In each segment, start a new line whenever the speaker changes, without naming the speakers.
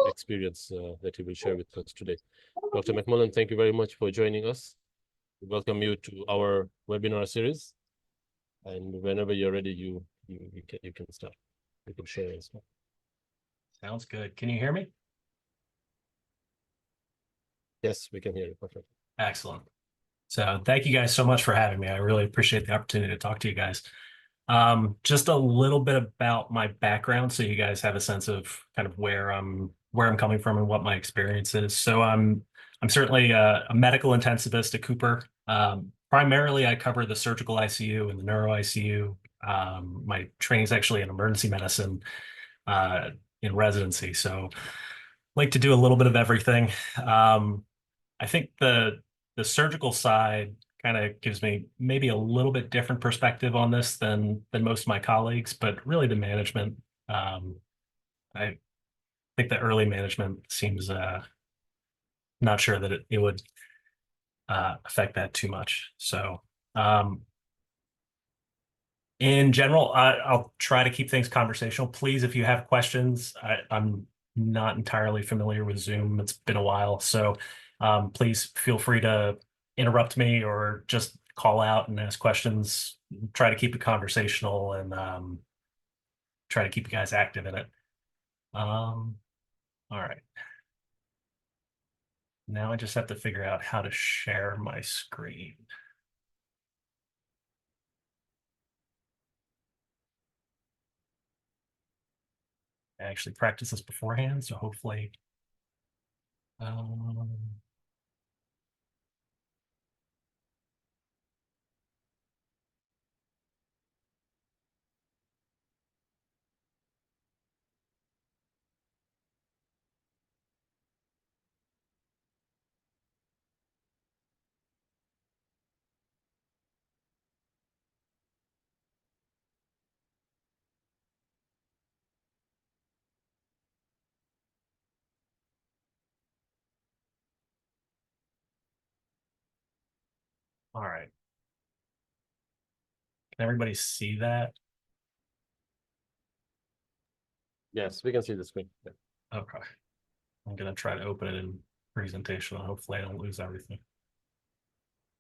experience that he will share with us today. Dr. McMullan, thank you very much for joining us. We welcome you to our webinar series. And whenever you're ready, you can start. You can share as well.
Sounds good. Can you hear me?
Yes, we can hear you. Perfect.
Excellent. So thank you guys so much for having me. I really appreciate the opportunity to talk to you guys. Just a little bit about my background so you guys have a sense of kind of where I'm coming from and what my experience is. So I'm certainly a medical intensivist at Cooper. Primarily, I cover the surgical ICU and the neuro ICU. My training is actually in emergency medicine in residency. So I like to do a little bit of everything. I think the surgical side kind of gives me maybe a little bit different perspective on this than most of my colleagues, but really the management, I think the early management seems not sure that it would affect that too much. So in general, I'll try to keep things conversational. Please, if you have questions, I'm not entirely familiar with Zoom. It's been a while, so please feel free to interrupt me or just call out and ask questions. Try to keep it conversational and try to keep you guys active in it. All right. Now I just have to figure out how to share my screen. I actually practiced this beforehand, so hopefully. All right. Can everybody see that?
Yes, we can see the screen. Yeah.
Okay. I'm going to try to open it in presentation. Hopefully I don't lose everything.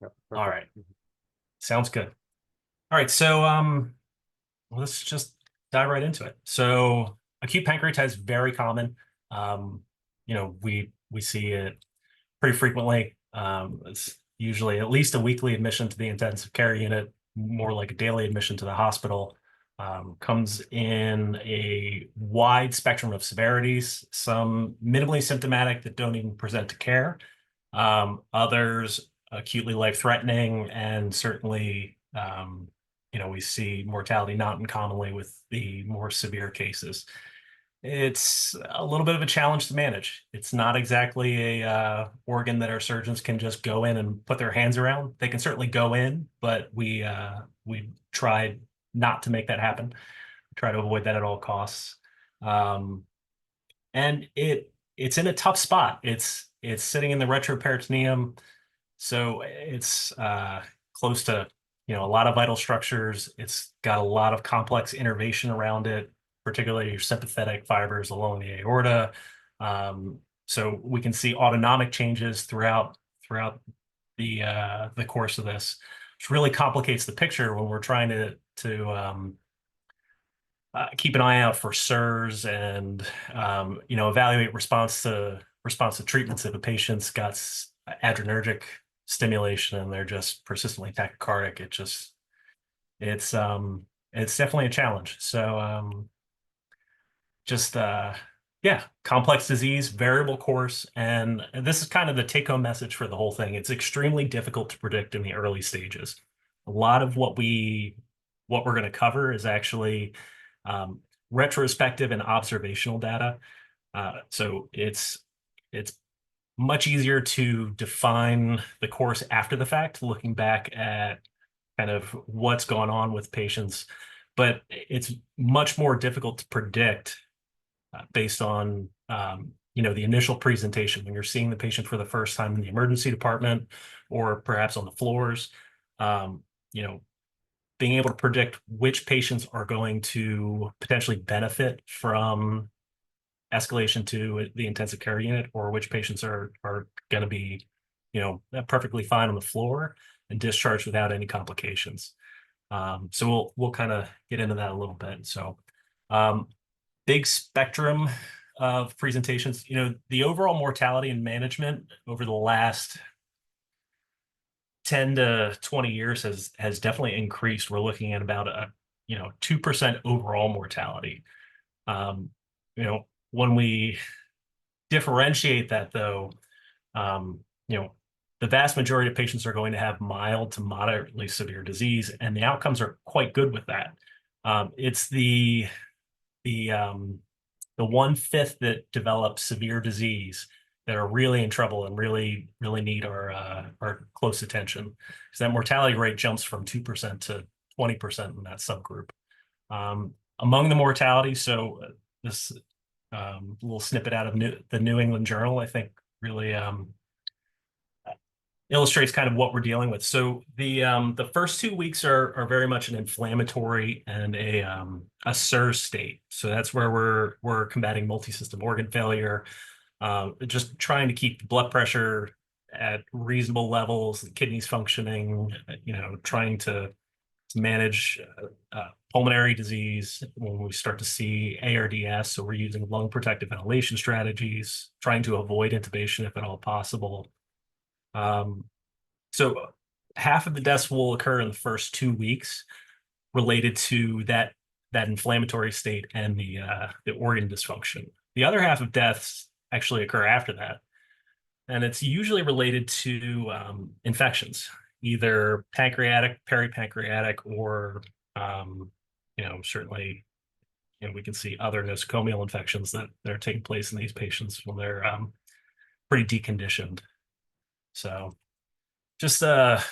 Yeah,
all right. Sounds good. All right. So let's just dive right into it. So acute pancreatitis is very common. We see it pretty frequently. It's usually at least a weekly admission to the intensive care unit, more like a daily admission to the hospital. Comes in a wide spectrum of severities, some minimally symptomatic that don't even present to care, others acutely life-threatening, and certainly, we see mortality not uncommonly with the more severe cases. It's a little bit of a challenge to manage. It's not exactly a organ that our surgeons can just go in and put their hands around. They can certainly go in, but we tried not to make that happen. Try to avoid that at all costs. And it's in a tough spot. It's sitting in the retroperitoneum, so it's close to a lot of vital structures. It's got a lot of complex innervation around it, particularly your sympathetic fibers along the aorta. So we can see autonomic changes throughout the course of this, which really complicates the picture when we're trying to keep an eye out for SIRS and evaluate response to treatments if a patient's got adrenergic stimulation and they're just persistently tachycardic. It's definitely a challenge. So complex disease, variable course, and this is kind of the take-home message for the whole thing. It's extremely difficult to predict in the early stages. A lot of what we're going to cover is actually retrospective and observational data. So it's much easier to define the course after the fact, looking back at kind of what's going on with patients, but it's much more difficult to predict based on the initial presentation when you're seeing the patient for the first time in the emergency department or perhaps on the floors. Being able to predict which patients are going to potentially benefit from escalation to the intensive care unit, or which patients are going to be, perfectly fine on the floor and discharged without any complications. So we'll kind of get into that a little bit. So big spectrum of presentations. The overall mortality and management over the last 10 to 20 years has definitely increased. We're looking at about a 2% overall mortality. When we differentiate that, though, the vast majority of patients are going to have mild to moderately severe disease, and the outcomes are quite good with that. It's the 1/5 that develop severe disease that are really in trouble and really need our close attention, because that mortality rate jumps from 2% to 20% in that subgroup. Among the mortality, so this little snippet out of the New England Journal, I think, really illustrates kind of what we're dealing with. So the first 2 weeks are very much an inflammatory and a SIRS state. So that's where we're combating multi-system organ failure, just trying to keep the blood pressure at reasonable levels, the kidneys functioning, trying to manage pulmonary disease when we start to see ARDS. So we're using lung protective ventilation strategies, trying to avoid intubation if at all possible. So half of the deaths will occur in the first 2 weeks related to that inflammatory state and the organ dysfunction. The other half of deaths actually occur after that, and it's usually related to infections, either pancreatic, peripancreatic, or certainly, we can see other nosocomial infections that are taking place in these patients when they're pretty deconditioned. So just a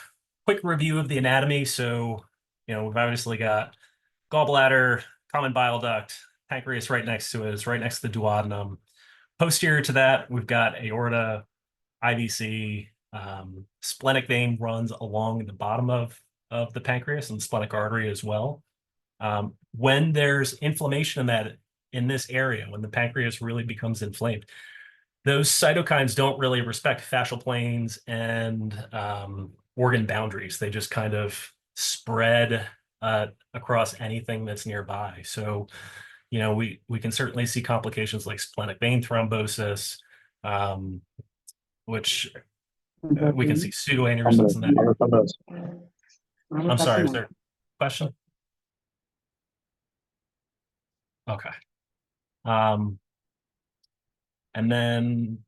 quick review of the anatomy. So, we've obviously got gallbladder, common bile duct, pancreas right next to it, is right next to the duodenum. Posterior to that, we've got aorta, IVC, splenic vein runs along the bottom of the pancreas, and the splenic artery as well. When there's inflammation in this area, when the pancreas really becomes inflamed, those cytokines don't really respect fascial planes and organ boundaries. They just kind of spread across anything that's nearby. So, we can certainly see complications like splenic vein thrombosis, which we can see pseudoaneurysms in that. I'm sorry, is there a question? Okay. And then,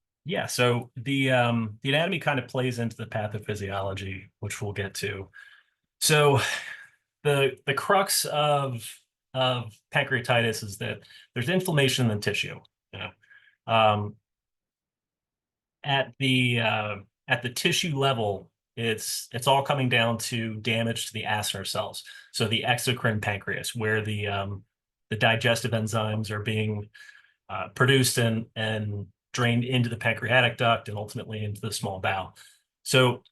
so the anatomy kind of plays into the pathophysiology, which we'll get to. So the crux of pancreatitis is that there's inflammation in the tissue. At the tissue level, it's all coming down to damage to the acinar cells. So the exocrine pancreas, where the digestive enzymes are being produced and drained into the pancreatic duct and ultimately into the small bowel. So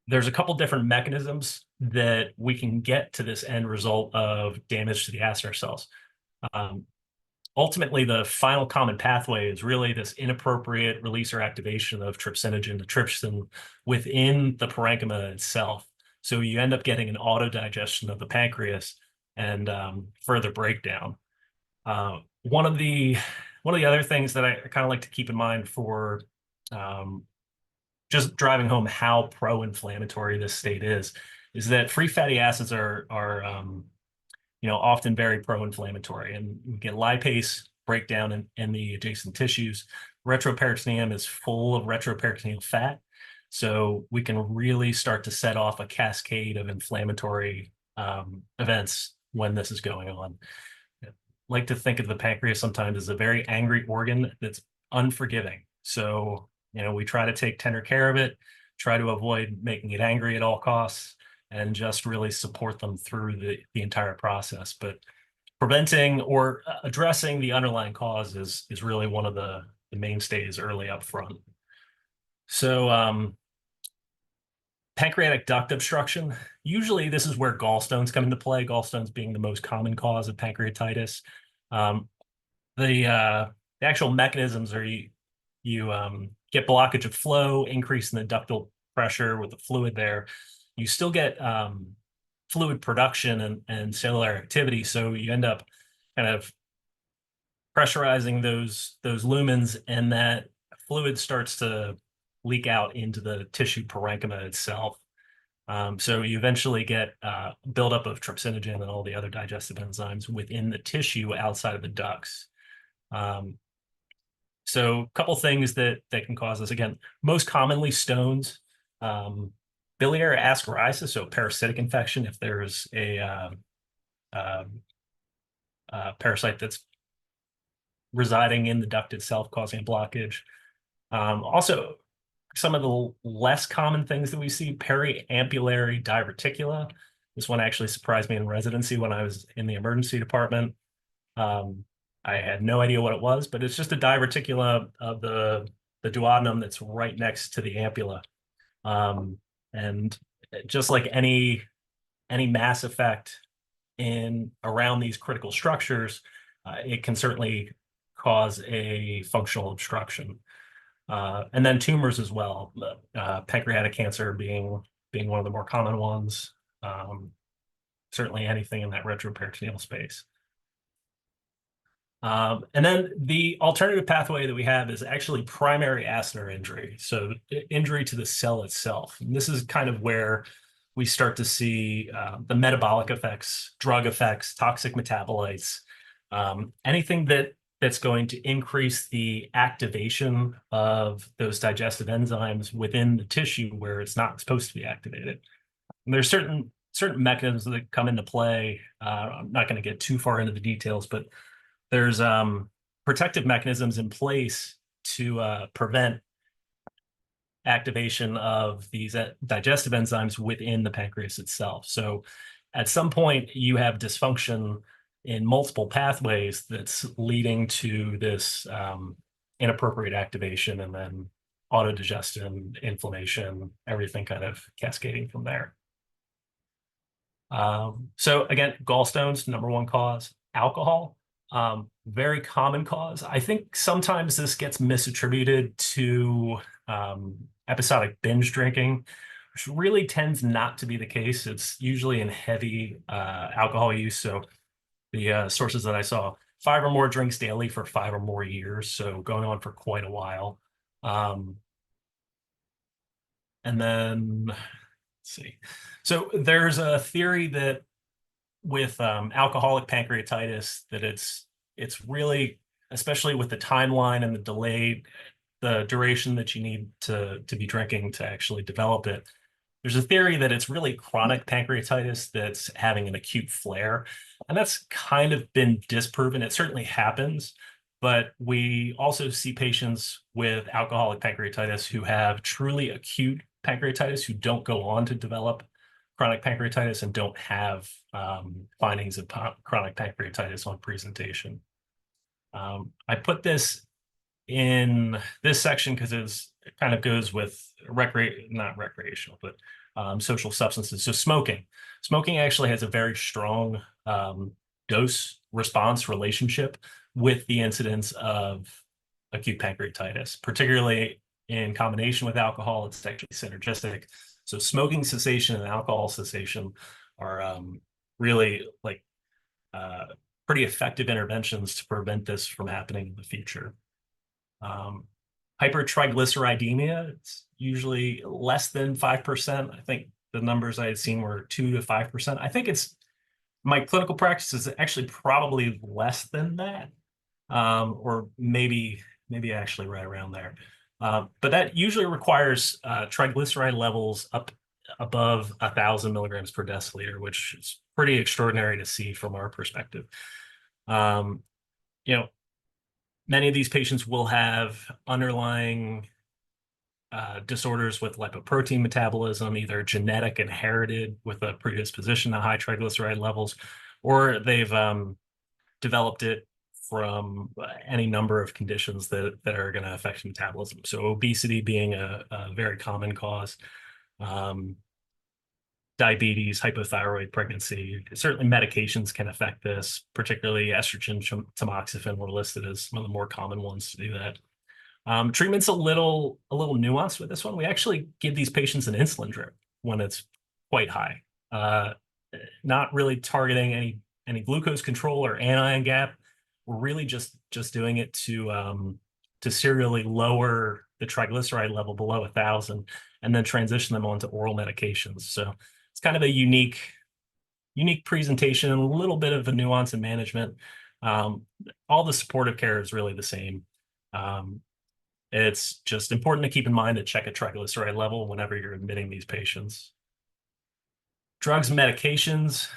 there's a couple different mechanisms that we can get to this end result of damage to the acinar cells. Ultimately, the final common pathway is really this inappropriate release or activation of trypsinogen to trypsin within the parenchyma itself. So you end up getting an autodigestion of the pancreas and further breakdown. One of the other things that I kind of like to keep in mind for just driving home how pro-inflammatory this state is that free fatty acids are often very pro-inflammatory, and we get lipase breakdown in the adjacent tissues. Retroperitoneum is full of retroperitoneal fat, so we can really start to set off a cascade of inflammatory events when this is going on. I like to think of the pancreas sometimes as a very angry organ that's unforgiving. So, we try to take tender care of it, try to avoid making it angry at all costs, and just really support them through the entire process. But preventing or addressing the underlying cause is really one of the mainstays early up front. So pancreatic duct obstruction, usually this is where gallstones come into play, gallstones being the most common cause of pancreatitis. The the actual mechanisms are you get blockage of flow, increase in the ductal pressure with the fluid there. You still get fluid production and cellular activity, so you end up kind of pressurizing those lumens, and that fluid starts to leak out into the tissue parenchyma itself. So you eventually get buildup of trypsinogen and all the other digestive enzymes within the tissue outside of the ducts. So a couple things that can cause this. Again, most commonly stones, biliary ascariasis, so parasitic infection, if there's a parasite that's residing in the duct itself causing a blockage. Also, some of the less common things that we see, periampullary diverticula. This one actually surprised me in residency when I was in the emergency department. I had no idea what it was, but it's just a diverticula of the duodenum that's right next to the ampulla. And just like any mass effect in around these critical structures, it can certainly cause a functional obstruction. And then tumors as well, pancreatic cancer being one of the more common ones, certainly anything in that retroperitoneal space. And then the alternative pathway that we have is actually primary acinar injury, so injury to the cell itself. And this is kind of where we start to see the metabolic effects, drug effects, toxic metabolites, anything that's going to increase the activation of those digestive enzymes within the tissue where it's not supposed to be activated. And there's certain mechanisms that come into play. I'm not going to get too far into the details, but there's protective mechanisms in place to prevent activation of these digestive enzymes within the pancreas itself. So at some point you have dysfunction in multiple pathways that's leading to this inappropriate activation, and then autodigestion, inflammation, everything kind of cascading from there. So again, gallstones, number one cause. Alcohol, very common cause. I think sometimes this gets misattributed to episodic binge drinking, which really tends not to be the case. It's usually in heavy alcohol use. So the sources that I saw, 5 or more drinks daily for 5 or more years, so going on for quite a while. And then let's see. So there's a theory that with alcoholic pancreatitis that it's really, especially with the timeline and the duration that you need to be drinking to actually develop it. There's a theory that it's really chronic pancreatitis that's having an acute flare, and that's kind of been disproven. It certainly happens, but we also see patients with alcoholic pancreatitis who have truly acute pancreatitis who don't go on to develop chronic pancreatitis and don't have findings of chronic pancreatitis on presentation. I put this in this section because it kind of goes with not recreational, but social substances. So smoking actually has a very strong dose response relationship with the incidence of acute pancreatitis, particularly in combination with alcohol. It's actually synergistic. So smoking cessation and alcohol cessation are really like pretty effective interventions to prevent this from happening in the future. Hypertriglyceridemia, it's usually less than 5%. I think the numbers I had seen were 2 to 5%. I think my clinical practice is actually probably less than that, or maybe actually right around there. But that usually requires triglyceride levels up above 1,000 milligrams per deciliter, which is pretty extraordinary to see from our perspective. Many of these patients will have underlying disorders with lipoprotein metabolism, either genetic, inherited with a predisposition to high triglyceride levels, or they've developed it from any number of conditions that are going to affect metabolism. So obesity being a very common cause. diabetes, hypothyroid, pregnancy. Certainly medications can affect this, particularly estrogen, tamoxifen were listed as one of the more common ones to do that. Treatment's a little nuanced with this one. We actually give these patients an insulin drip when it's quite high. Not really targeting any glucose control or anion gap. We're really just doing it to serially lower the triglyceride level below 1,000 and then transition them onto oral medications. So it's kind of a unique presentation, a little bit of a nuance in management. All the supportive care is really the same. It's just important to keep in mind to check a triglyceride level whenever you're admitting these patients. Drugs and medications,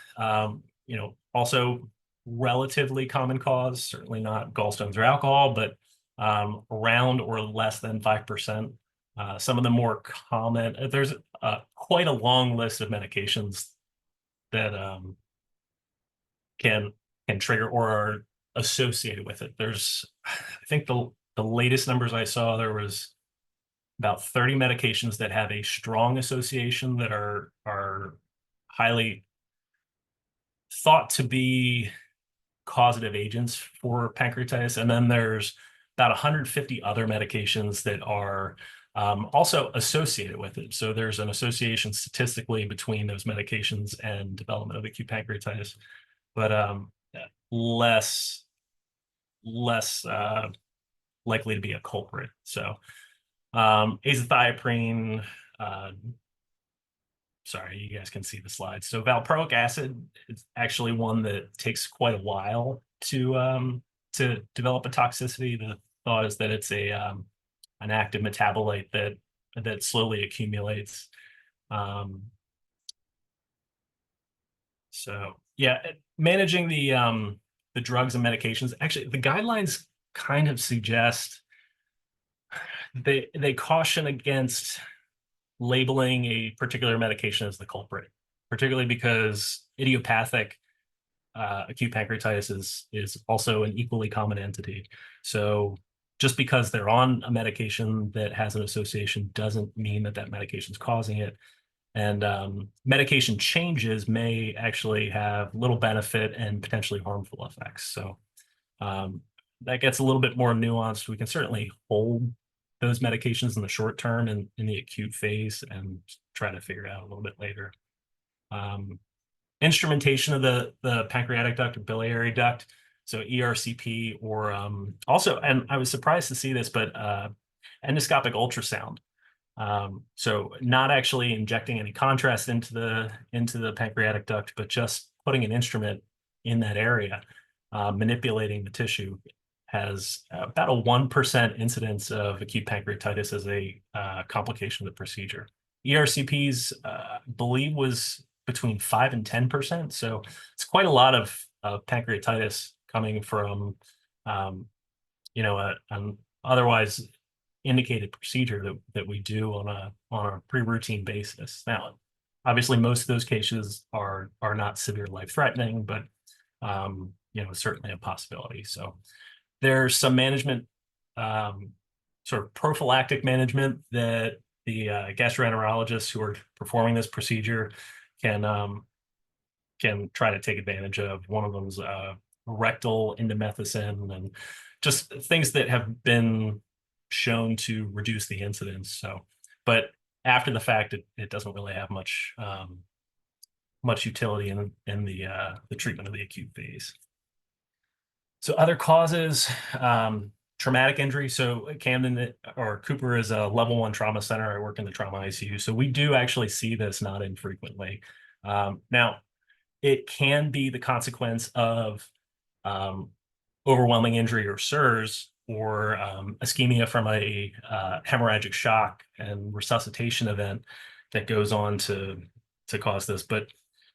also relatively common cause, certainly not gallstones or alcohol, but around or less than 5%. Some of the more common, there's quite a long list of medications that can trigger or are associated with it. There's, I think the latest numbers I saw, there was about 30 medications that have a strong association that are highly thought to be causative agents for pancreatitis. And then there's about 150 other medications that are also associated with it. So there's an association statistically between those medications and development of acute pancreatitis, but less likely to be a culprit. So azathioprine, sorry, you guys can see the slides. So valproic acid is actually one that takes quite a while to develop a toxicity. The thought is that it's an active metabolite that slowly accumulates. So yeah, managing the drugs and medications. Actually, the guidelines kind of suggest they caution against labeling a particular medication as the culprit, particularly because idiopathic acute pancreatitis is also an equally common entity. So just because they're on a medication that has an association doesn't mean that medication is causing it. And medication changes may actually have little benefit and potentially harmful effects. So that gets a little bit more nuanced. We can certainly hold those medications in the short term and in the acute phase and try to figure it out a little bit later. Instrumentation of the pancreatic duct or biliary duct, so ERCP, or also, and I was surprised to see this, but endoscopic ultrasound. So not actually injecting any contrast into the pancreatic duct, but just putting an instrument in that area, manipulating the tissue, has about a 1% incidence of acute pancreatitis as a complication of the procedure. ERCPs, I believe, was between 5 and 10%. So it's quite a lot of pancreatitis coming from, an otherwise indicated procedure that we do on a pretty routine basis. Now, obviously, most of those cases are not severe life-threatening, but certainly a possibility. So there's some management, sort of prophylactic management that the gastroenterologists who are performing this procedure can try to take advantage of. One of them's rectal indomethacin and just things that have been shown to reduce the incidence. So, but after the fact, it doesn't really have much utility in the treatment of the acute phase. So other causes, traumatic injury. So Camden or Cooper is a level 1 trauma center. I work in the trauma ICU. So we do actually see this not infrequently. Now, it can be the consequence of overwhelming injury or SIRS, or ischemia from a hemorrhagic shock and resuscitation event that goes on to cause this. But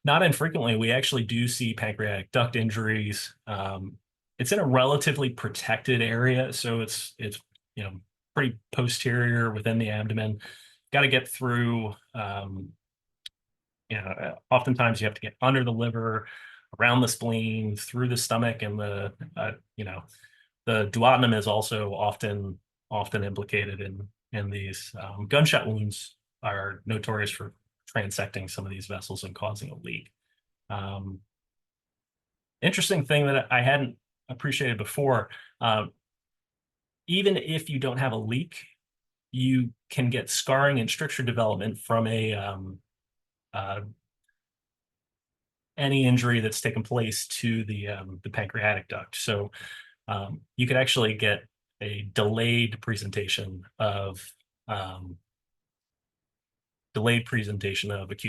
not infrequently, we actually do see pancreatic duct injuries. It's in a relatively protected area, so it's pretty posterior within the abdomen. Got to get through. Oftentimes you have to get under the liver, around the spleen, through the stomach, and the duodenum is also often implicated in these. Gunshot wounds are notorious for transecting some of these vessels and causing a leak. Interesting thing that I hadn't appreciated before, even if you don't have a leak, you can get scarring and stricture development from any injury that's taken place to the pancreatic duct. So you could actually get a delayed presentation of acute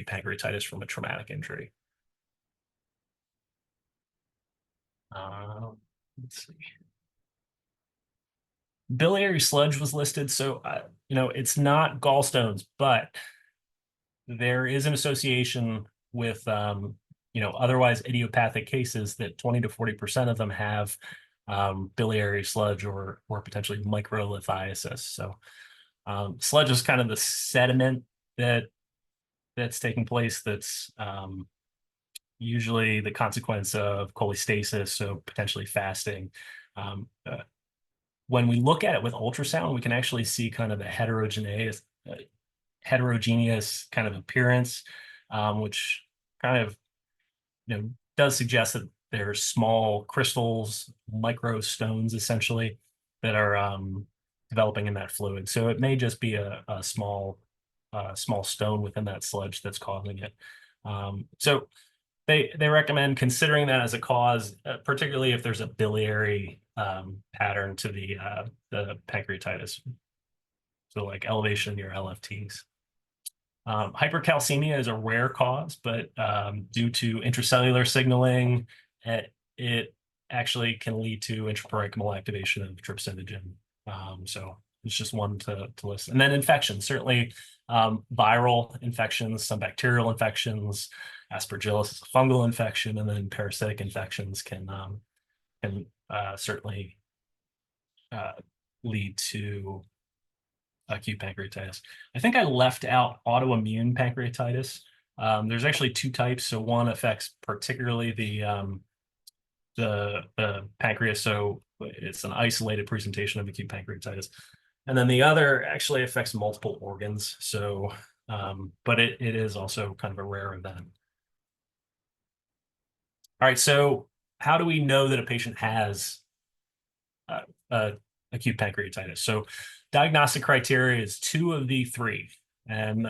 pancreatitis from a traumatic injury. Let's see. Biliary sludge was listed. So, it's not gallstones, but there is an association with, otherwise idiopathic cases that 20 to 40% of them have biliary sludge or potentially microlithiasis. So sludge is kind of the sediment that's taking place that's usually the consequence of cholestasis, so potentially fasting. When we look at it with ultrasound, we can actually see kind of a heterogeneous kind of appearance, which kind of does suggest that there's small crystals, micro stones essentially, that are developing in that fluid. So it may just be a small stone within that sludge that's causing it. So they recommend considering that as a cause, particularly if there's a biliary pattern to the pancreatitis. So like elevation in your LFTs. Hypercalcemia is a rare cause, but due to intracellular signaling, it actually can lead to intraparenchymal activation of trypsinogen. So it's just one to list. And then infections, certainly viral infections, some bacterial infections, aspergillus is a fungal infection, and then parasitic infections can certainly lead to acute pancreatitis. I think I left out autoimmune pancreatitis. There's actually two types. So one affects particularly the pancreas, so it's an isolated presentation of acute pancreatitis. And then the other actually affects multiple organs. So, but it is also kind of a rare event. All right, so how do we know that a patient has acute pancreatitis? So diagnostic criteria is 2 of the 3, and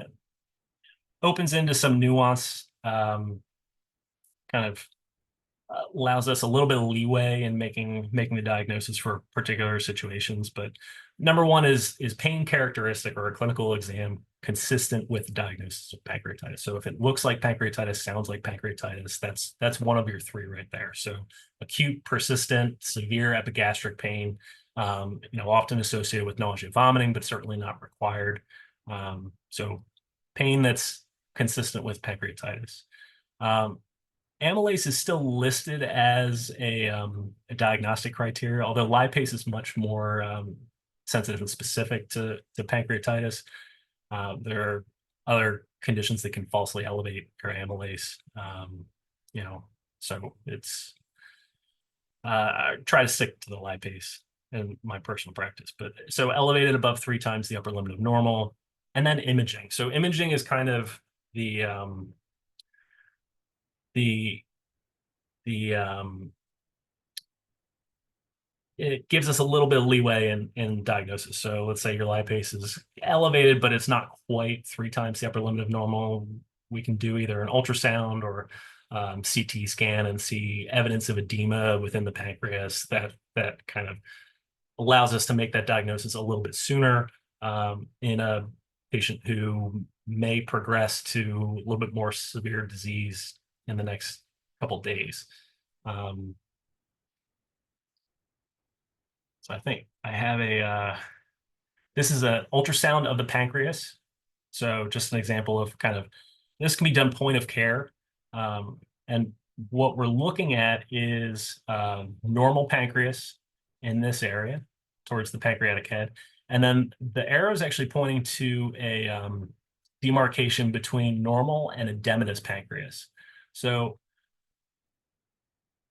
opens into some nuance, kind of allows us a little bit of leeway in making the diagnosis for particular situations. But number 1 is pain characteristic or a clinical exam consistent with diagnosis of pancreatitis. So if it looks like pancreatitis, sounds like pancreatitis, that's one of your 3 right there. So acute, persistent, severe epigastric pain, often associated with nausea, vomiting, but certainly not required. So pain that's consistent with pancreatitis. Amylase is still listed as a diagnostic criteria, although lipase is much more sensitive and specific to pancreatitis. There are other conditions that can falsely elevate your amylase. So it's I try to stick to the lipase in my personal practice. But so elevated above 3 times the upper limit of normal, and then imaging. So imaging is kind of the it gives us a little bit of leeway in diagnosis. So let's say your lipase is elevated, but it's not quite 3 times the upper limit of normal. We can do either an ultrasound or CT scan and see evidence of edema within the pancreas. That kind of allows us to make that diagnosis a little bit sooner in a patient who may progress to a little bit more severe disease in the next couple of days. So I think I have this is an ultrasound of the pancreas. So just an example of kind of, this can be done point of care. And what we're looking at is normal pancreas in this area towards the pancreatic head. And then the arrow is actually pointing to a demarcation between normal and edematous pancreas. So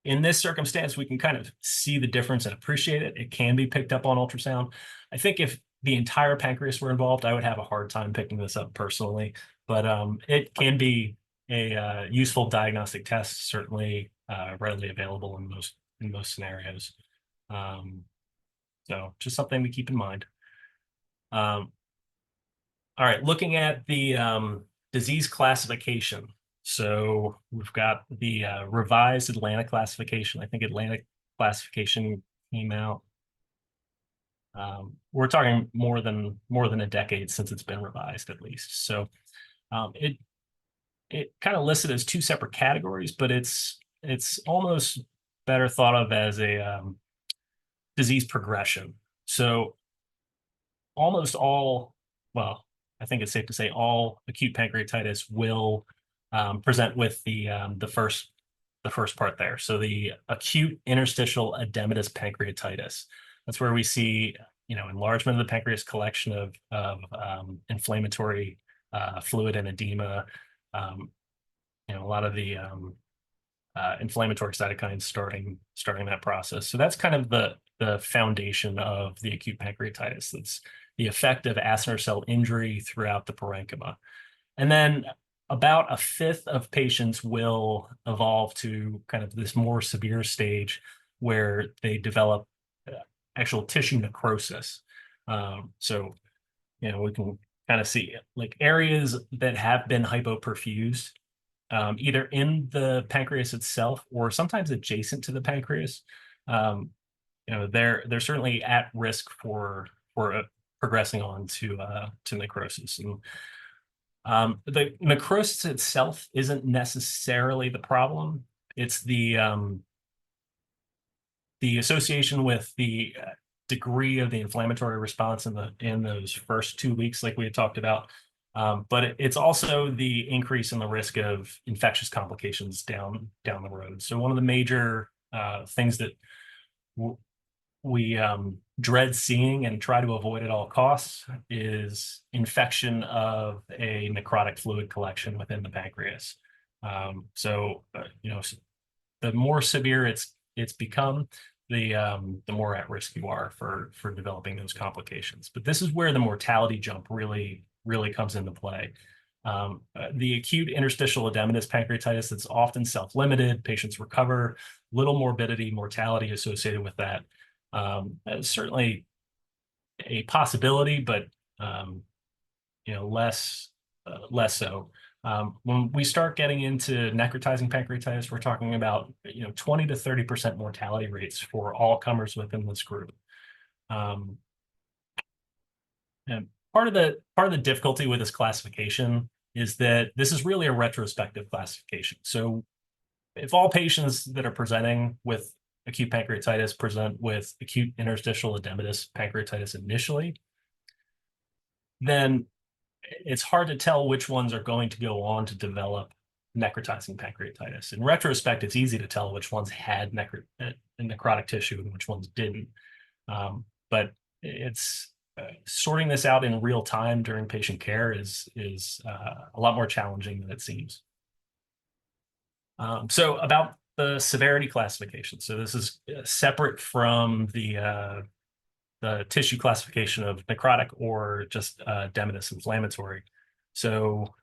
in this circumstance, we can kind of see the difference and appreciate it. It can be picked up on ultrasound. I think if the entire pancreas were involved, I would have a hard time picking this up personally, but it can be a useful diagnostic test, certainly readily available in most scenarios. So just something to keep in mind. All right, looking at the disease classification. So we've got the revised Atlanta classification. I think Atlanta classification came out. We're talking more than a decade since it's been revised, at least. So it kind of listed as two separate categories, but it's almost better thought of as a disease progression. So almost all, well, I think it's safe to say all acute pancreatitis will present with the first part there. So the acute interstitial edematous pancreatitis. That's where we see, enlargement of the pancreas, collection of inflammatory fluid and edema. A lot of the inflammatory cytokines starting that process. So that's kind of the foundation of the acute pancreatitis. That's the effect of acinar cell injury throughout the parenchyma. And then about a fifth of patients will evolve to kind of this more severe stage where they develop actual tissue necrosis. So, we can kind of see like areas that have been hypoperfused, either in the pancreas itself or sometimes adjacent to the pancreas. They're certainly at risk for progressing on to necrosis. And the necrosis itself isn't necessarily the problem. It's the association with the degree of the inflammatory response in those first 2 weeks, like we had talked about. But it's also the increase in the risk of infectious complications down the road. So one of the major things that we dread seeing and try to avoid at all costs is infection of a necrotic fluid collection within the pancreas. The more severe it's become, the more at risk you are for developing those complications. But this is where the mortality jump really comes into play. The acute interstitial edematous pancreatitis that's often self-limited, patients recover, little morbidity, mortality associated with that. Certainly a possibility, but less so. When we start getting into necrotizing pancreatitis, we're talking about 20 to 30% mortality rates for all comers within this group. And part of the difficulty with this classification is that this is really a retrospective classification. So if all patients that are presenting with acute pancreatitis present with acute interstitial edematous pancreatitis initially, then it's hard to tell which ones are going to go on to develop necrotizing pancreatitis. In retrospect, it's easy to tell which ones had necrotic tissue and which ones didn't. But it's sorting this out in real time during patient care is a lot more challenging than it seems. So about the severity classification. So this is separate from the tissue classification of necrotic or just edematous inflammatory. So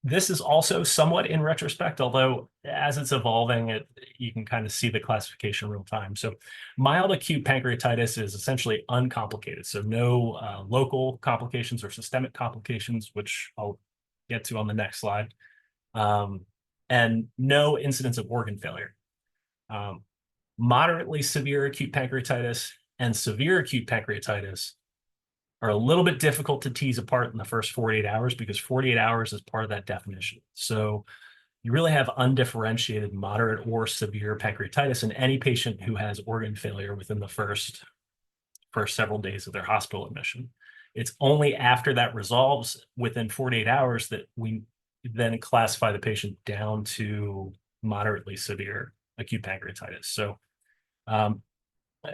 this is also somewhat in retrospect, although as it's evolving, you can kind of see the classification real time. So mild acute pancreatitis is essentially uncomplicated. So no local complications or systemic complications, which I'll get to on the next slide. And no incidence of organ failure. Moderately severe acute pancreatitis and severe acute pancreatitis are a little bit difficult to tease apart in the first 48 hours because 48 hours is part of that definition. So you really have undifferentiated moderate or severe pancreatitis in any patient who has organ failure within the first several days of their hospital admission. It's only after that resolves within 48 hours that we then classify the patient down to moderately severe acute pancreatitis. So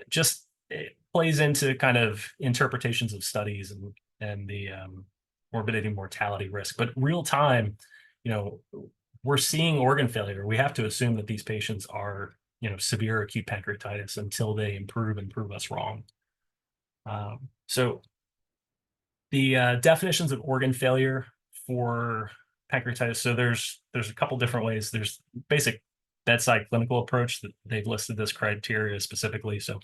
just it plays into kind of interpretations of studies and the morbidity mortality risk. But real time, we're seeing organ failure. We have to assume that these patients are, severe acute pancreatitis until they improve and prove us wrong. So the definitions of organ failure for pancreatitis. So there's a couple different ways. There's basic bedside clinical approach that they've listed this criteria specifically. So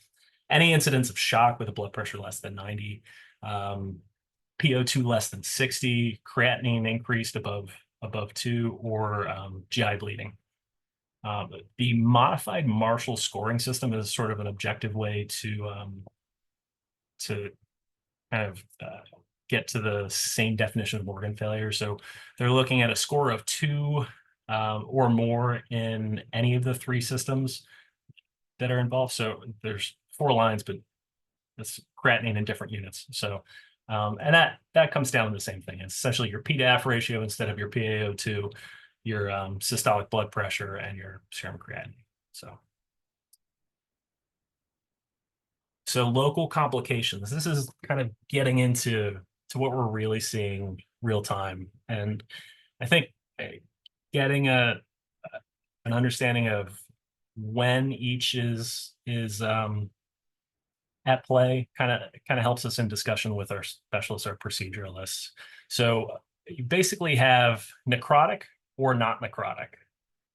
any incidence of shock with a blood pressure less than 90, PO2 less than 60, creatinine increased above 2, or GI bleeding. The modified Marshall scoring system is sort of an objective way to kind of get to the same definition of organ failure. So they're looking at a score of 2 or more in any of the 3 systems that are involved. So there's 4 lines, but it's creatinine in different units. So and that comes down to the same thing. It's essentially your P to F ratio instead of your PaO2, your systolic blood pressure, and your serum creatinine. So local complications. This is kind of getting into what we're really seeing real time, and I think getting an understanding of when each is at play kind of helps us in discussion with our specialists, our proceduralists. So you basically have necrotic or not necrotic,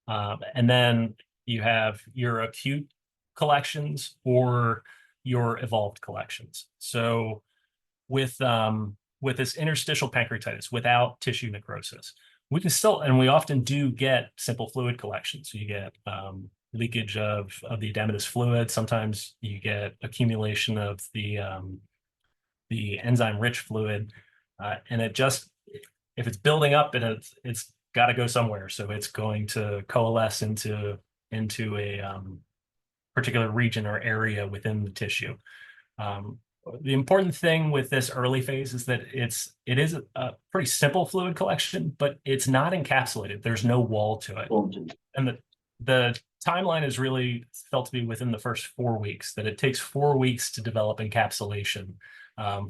and then you have your acute collections or your evolved collections. So with this interstitial pancreatitis without tissue necrosis, we can still, and we often do, get simple fluid collections. So you get leakage of the edematous fluid. Sometimes you get accumulation of the enzyme-rich fluid, and it just, if it's building up, and it's got to go somewhere. So it's going to coalesce into a particular region or area within the tissue. The important thing with this early phase is that it is a pretty simple fluid collection, but it's not encapsulated. There's no wall to it. And the timeline is really felt to be within the first 4 weeks, that it takes 4 weeks to develop encapsulation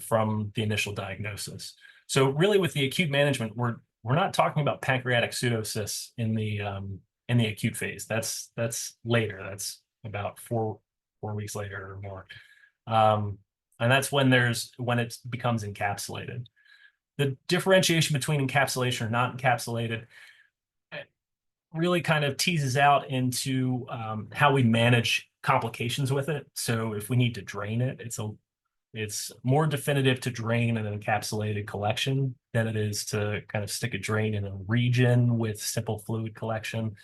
from the initial diagnosis. So really with the acute management, we're not talking about pancreatic pseudocysts in the acute phase. That's later. That's about 4 weeks later or more. And that's when it becomes encapsulated. The differentiation between encapsulation or not encapsulated really kind of teases out into how we manage complications with it. So if we need to drain it, it's more definitive to drain an encapsulated collection than it is to kind of stick a drain in a region with simple fluid collection.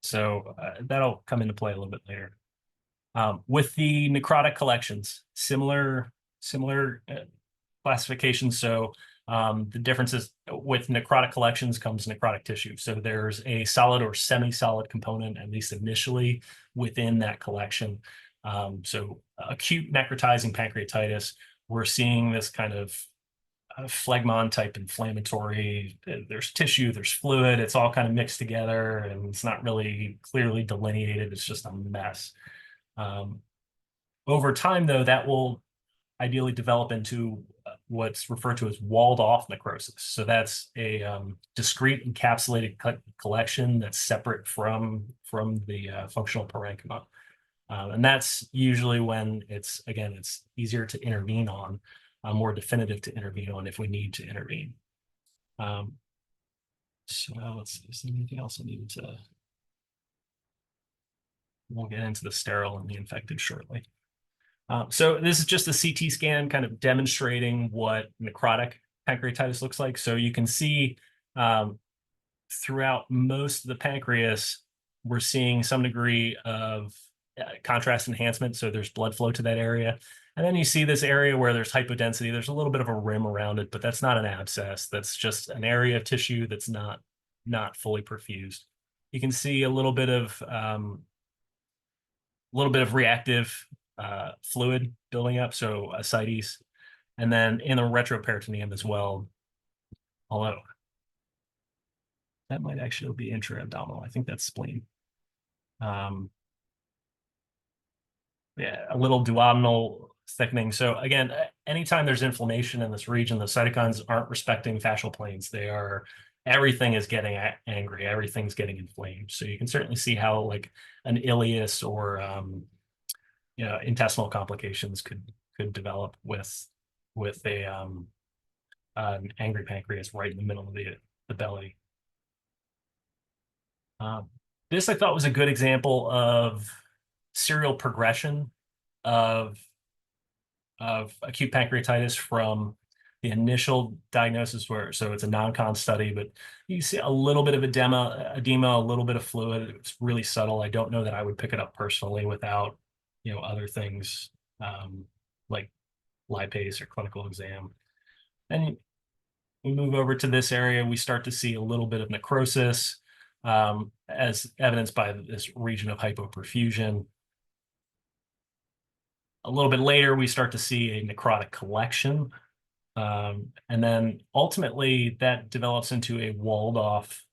So that'll come into play a little bit later. With the necrotic collections, similar classification. So the differences with necrotic collections comes necrotic tissue. So there's a solid or semi-solid component, at least initially, within that collection. So acute necrotizing pancreatitis, we're seeing this kind of phlegmon type inflammatory. There's tissue, there's fluid, it's all kind of mixed together, and it's not really clearly delineated. It's just a mess. Over time, though, that will ideally develop into what's referred to as walled-off necrosis. So that's a discrete encapsulated collection that's separate from the functional parenchyma. And that's usually when it's easier to intervene on, more definitive to intervene on if we need to intervene. So let's see, is there anything else I need to? We'll get into the sterile and the infected shortly. So this is just a CT scan kind of demonstrating what necrotic pancreatitis looks like. So you can see throughout most of the pancreas, we're seeing some degree of contrast enhancement. So there's blood flow to that area. And then you see this area where there's hypodensity. There's a little bit of a rim around it, but that's not an abscess. That's just an area of tissue that's not fully perfused. You can see a little bit of reactive fluid building up, so ascites, and then in the retroperitoneum as well, although that might actually be intra-abdominal. I think that's spleen. Yeah, a little duodenal thickening. So again, anytime there's inflammation in this region, the cytokines aren't respecting fascial planes. Everything is getting angry. Everything's getting inflamed. So you can certainly see how like an ileus or intestinal complications could develop with an angry pancreas right in the middle of the belly. This I thought was a good example of serial progression of acute pancreatitis from the initial diagnosis so it's a non-con study, but you see a little bit of edema, a little bit of fluid. It's really subtle. I don't know that I would pick it up personally without, other things like lipase or clinical exam. Then we move over to this area, we start to see a little bit of necrosis, as evidenced by this region of hypoperfusion. A little bit later, we start to see a necrotic collection. And then ultimately that develops into a walled off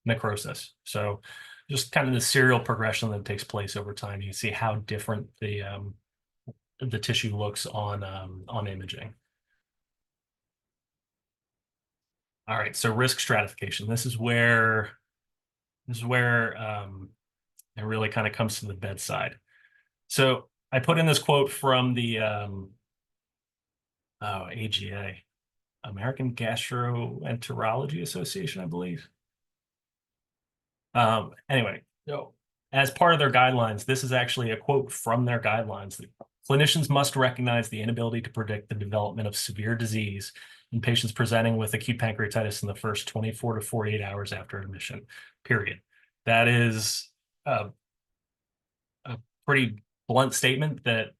necrosis. So just kind of the serial progression that takes place over time. You can see how different the tissue looks on imaging. All right, so risk stratification. This is where it really kind of comes to the bedside. So I put in this quote from the AGA, American Gastroenterology Association, I believe. Anyway, so as part of their guidelines, this is actually a quote from their guidelines. Clinicians must recognize the inability to predict the development of severe disease in patients presenting with acute pancreatitis in the first 24 to 48 hours after admission, period. That is a pretty blunt statement that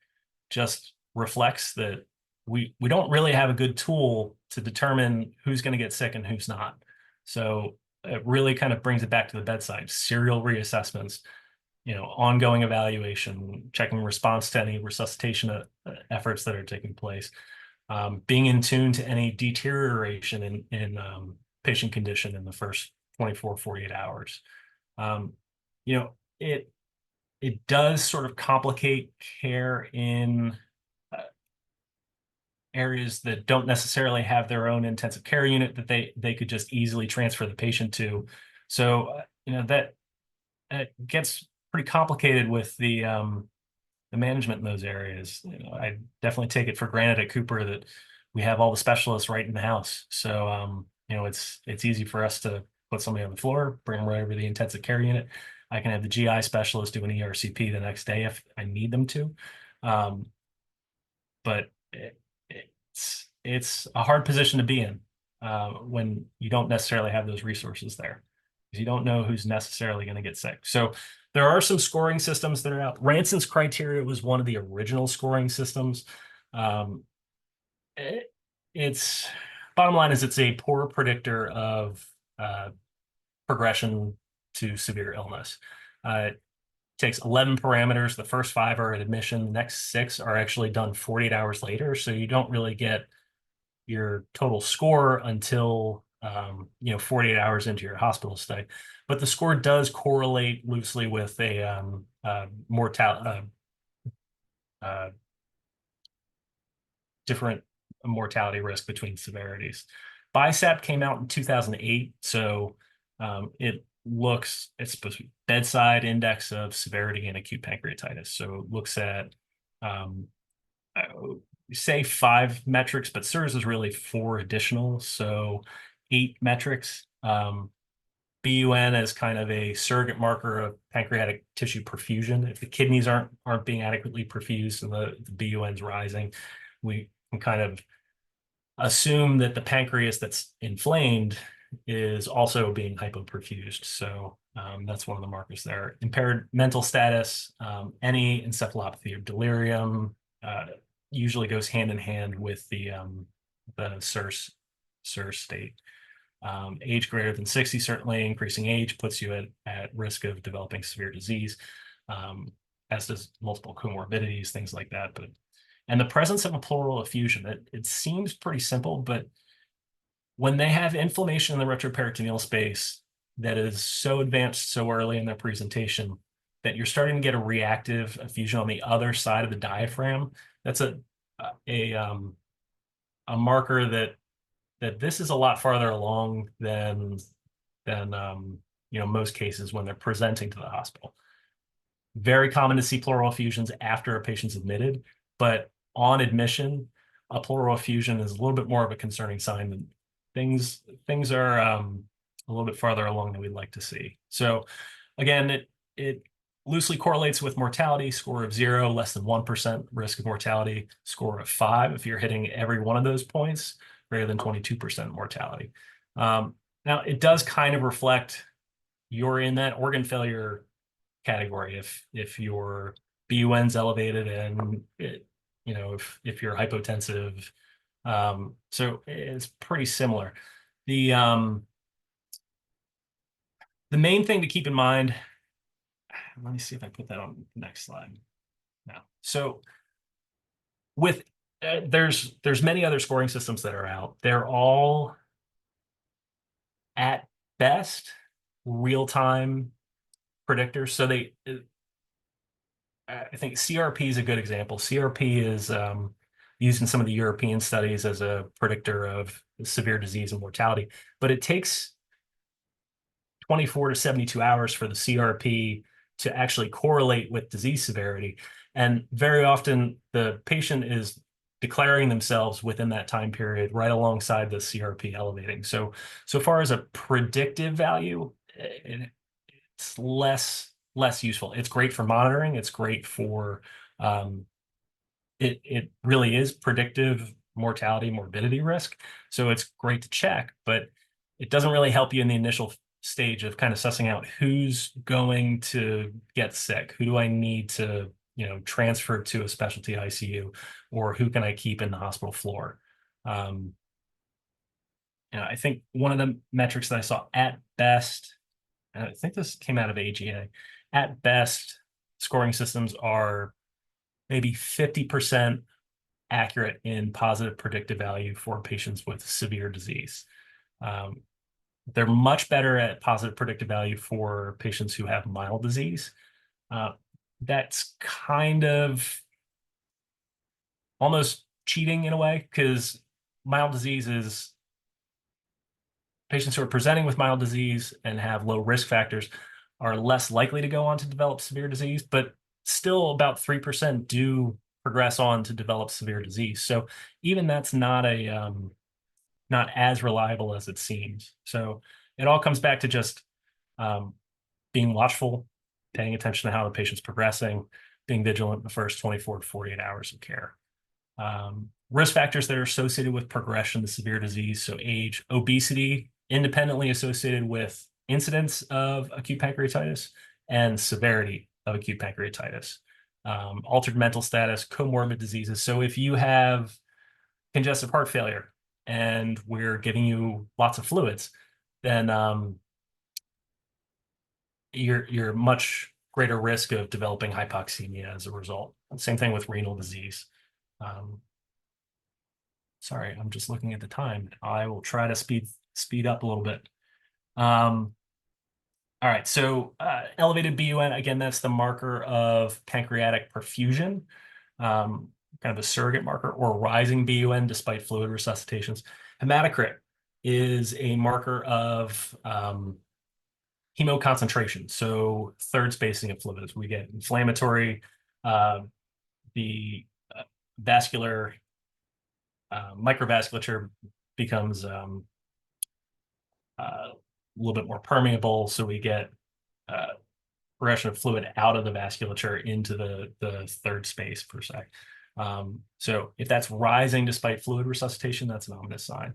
just reflects that we don't really have a good tool to determine who's going to get sick and who's not. So it really kind of brings it back to the bedside, serial reassessments, ongoing evaluation, checking response to any resuscitation efforts that are taking place, being in tune to any deterioration in patient condition in the first 24, 48 hours. It does sort of complicate care in areas that don't necessarily have their own intensive care unit that they could just easily transfer the patient to. So, that gets pretty complicated with the management in those areas. I definitely take it for granted at Cooper that we have all the specialists right in the house. So, it's easy for us to put somebody on the floor, bring them right over to the intensive care unit. I can have the GI specialist do an ERCP the next day if I need them to. But it's a hard position to be in when you don't necessarily have those resources there, because you don't know who's necessarily going to get sick. So there are some scoring systems that are out. Ranson's criteria was one of the original scoring systems. It's bottom line is it's a poor predictor of progression to severe illness. It takes 11 parameters. The first 5 are at admission. The next 6 are actually done 48 hours later. So you don't really get your total score until 48 hours into your hospital stay. But the score does correlate loosely with a different mortality risk between severities. BICEP came out in 2008, so it's supposed to be bedside index of severity in acute pancreatitis. So it looks at say 5 metrics, but SIRS is really 4 additional, so 8 metrics. BUN as kind of a surrogate marker of pancreatic tissue perfusion. If the kidneys aren't being adequately perfused and the BUN's rising, we can kind of assume that the pancreas that's inflamed is also being hypoperfused. So that's one of the markers there. Impaired mental status, any encephalopathy or delirium usually goes hand in hand with the SIRS state. Age greater than 60, certainly increasing age puts you at risk of developing severe disease, as does multiple comorbidities, things like that. And the presence of a pleural effusion, it seems pretty simple, but when they have inflammation in the retroperitoneal space that is so advanced so early in their presentation that you're starting to get a reactive effusion on the other side of the diaphragm, that's a marker that this is a lot farther along than most cases when they're presenting to the hospital. Very common to see pleural effusions after a patient's admitted, but on admission, a pleural effusion is a little bit more of a concerning sign that things are a little bit farther along than we'd like to see. So again, it loosely correlates with mortality. Score of 0, less than 1% risk of mortality. Score of 5, if you're hitting every one of those points, greater than 22% mortality. Now, it does kind of reflect you're in that organ failure category if your BUN's elevated and if you're hypotensive. So it's pretty similar. The main thing to keep in mind, let me see if I put that on the next slide now. So with there's many other scoring systems that are out. They're all at best real-time predictors. So I think CRP is a good example. CRP is used in some of the European studies as a predictor of severe disease and mortality, but it takes 24 to 72 hours for the CRP to actually correlate with disease severity. And very often the patient is declaring themselves within that time period right alongside the CRP elevating. So far as a predictive value, it's less useful. It's great for monitoring. It's great for it really is predictive mortality, morbidity risk. So it's great to check, but it doesn't really help you in the initial stage of kind of sussing out who's going to get sick, who do I need to transfer to a specialty ICU, or who can I keep in the hospital floor. I think one of the metrics that I saw at best, and I think this came out of AGA, at best, scoring systems are maybe 50% accurate in positive predictive value for patients with severe disease. They're much better at positive predictive value for patients who have mild disease. That's kind of almost cheating in a way, because mild disease is patients who are presenting with mild disease and have low risk factors are less likely to go on to develop severe disease, but still about 3% do progress on to develop severe disease. So even that's not as reliable as it seems. So it all comes back to just being watchful, paying attention to how the patient's progressing, being vigilant in the first 24 to 48 hours of care. Risk factors that are associated with progression to severe disease, so age, obesity, independently associated with incidence of acute pancreatitis and severity of acute pancreatitis. Altered mental status, comorbid diseases. So if you have congestive heart failure and we're giving you lots of fluids, then you're much greater risk of developing hypoxemia as a result. Same thing with renal disease. Sorry, I'm just looking at the time. I will try to speed up a little bit. All right, so elevated BUN, again, that's the marker of pancreatic perfusion, kind of a surrogate marker, or rising BUN despite fluid resuscitations. Hematocrit is a marker of hemoconcentration, so third spacing of fluids. We get inflammatory, the vascular microvasculature becomes a little bit more permeable, so we get progression of fluid out of the vasculature into the third space per se. So if that's rising despite fluid resuscitation, that's an ominous sign.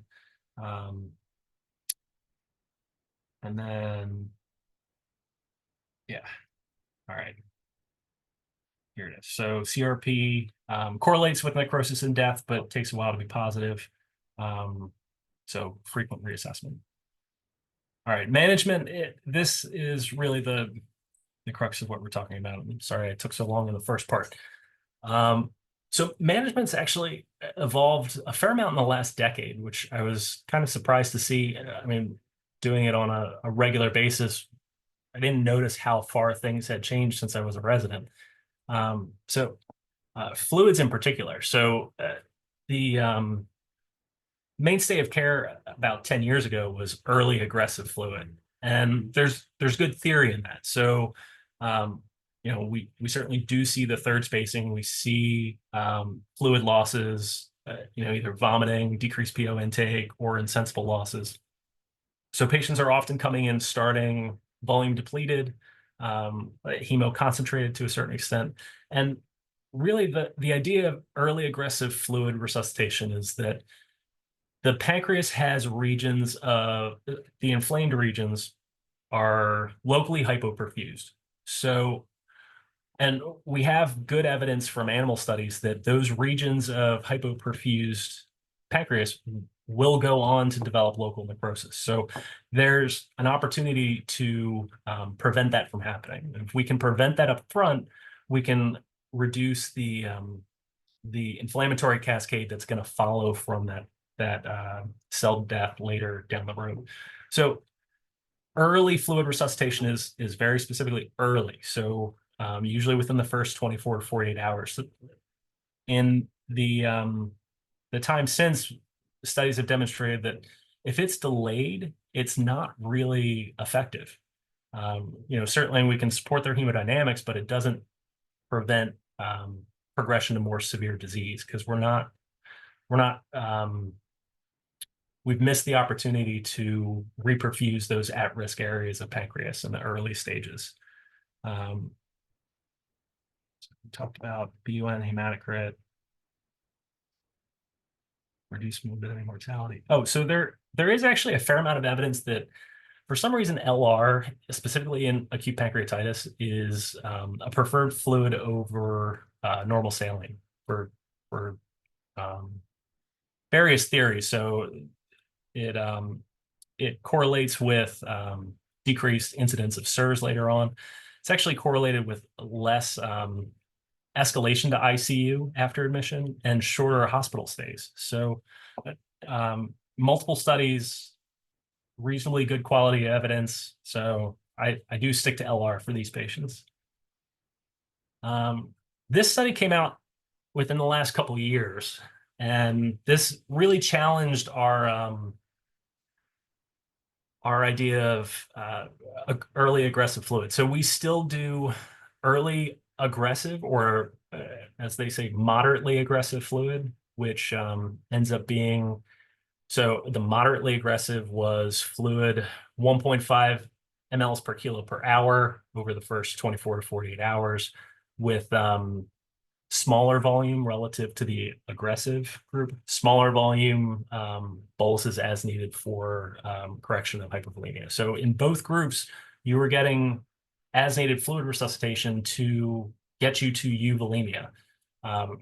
And then, yeah, all right. Here it is. So CRP correlates with necrosis and death, but takes a while to be positive. So frequent reassessment. All right, management. This is really the crux of what we're talking about. I'm sorry I took so long in the first part. So management's actually evolved a fair amount in the last decade, which I was kind of surprised to see. I mean, doing it on a regular basis, I didn't notice how far things had changed since I was a resident. Fluids in particular. So the mainstay of care about 10 years ago was early aggressive fluid. And there's good theory in that. So, we certainly do see the third spacing. We see fluid losses, either vomiting, decreased PO intake, or insensible losses. So patients are often coming in starting volume depleted, hemo concentrated to a certain extent. And really the idea of early aggressive fluid resuscitation is that the pancreas has regions of the inflamed regions are locally hypoperfused. So, and we have good evidence from animal studies that those regions of hypoperfused pancreas will go on to develop local necrosis. So there's an opportunity to prevent that from happening. If we can prevent that up front, we can reduce the inflammatory cascade that's going to follow from that cell death later down the road. So early fluid resuscitation is very specifically early. So usually within the first 24 to 48 hours. So in the time since, studies have demonstrated that if it's delayed, it's not really effective. Certainly we can support their hemodynamics, but it doesn't prevent progression to more severe disease because we've missed the opportunity to reperfuse those at-risk areas of pancreas in the early stages. So we talked about BUN, hematocrit, reduced morbidity, mortality. Oh, so there is actually a fair amount of evidence that for some reason LR, specifically in acute pancreatitis, is a preferred fluid over normal saline for various theories. So it correlates with decreased incidence of SIRS later on. It's actually correlated with less escalation to ICU after admission and shorter hospital stays. So multiple studies, reasonably good quality evidence. So I do stick to LR for these patients. This study came out within the last couple of years, and this really challenged our idea of early aggressive fluid. So we still do early aggressive, or as they say, moderately aggressive fluid, which ends up being, so the moderately aggressive was fluid 1.5 mLs per kilo per hour over the first 24 to 48 hours with smaller volume relative to the aggressive group, smaller volume boluses as needed for correction of hypovolemia. So in both groups, you were getting as needed fluid resuscitation to get you to euvolemia.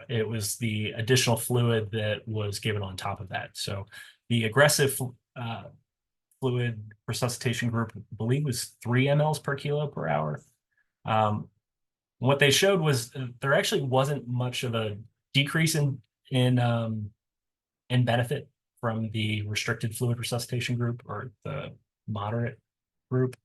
It was the additional fluid that was given on top of that. So the aggressive fluid resuscitation group, I believe, was 3 mLs per kilo per hour. What they showed was there actually wasn't much of a decrease in benefit from the restricted fluid resuscitation group or the moderate group.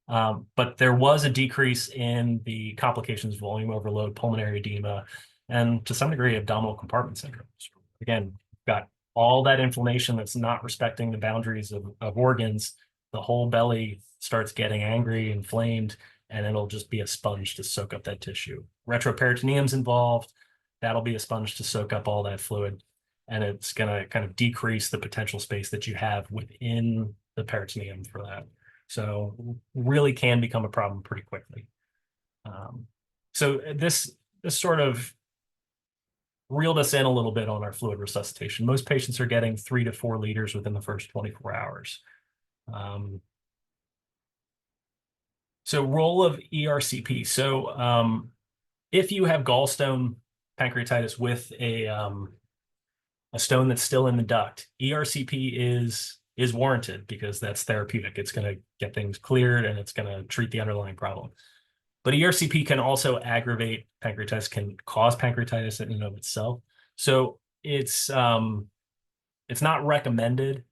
But there was a decrease in the complications, volume overload, pulmonary edema, and to some degree, abdominal compartment syndrome. So again, we've got all that inflammation that's not respecting the boundaries of organs. The whole belly starts getting angry, inflamed, and it'll just be a sponge to soak up that tissue. Retroperitoneum's involved. That'll be a sponge to soak up all that fluid. And it's going to kind of decrease the potential space that you have within the peritoneum for that. So really can become a problem pretty quickly. So this sort of reeled us in a little bit on our fluid resuscitation. Most patients are getting 3 to 4 liters within the first 24 hours. So role of ERCP. So if you have gallstone pancreatitis with a stone that's still in the duct, ERCP is warranted because that's therapeutic. It's going to get things cleared and it's going to treat the underlying problem. But ERCP can also aggravate pancreatitis, can cause pancreatitis in and of itself. So it's not recommended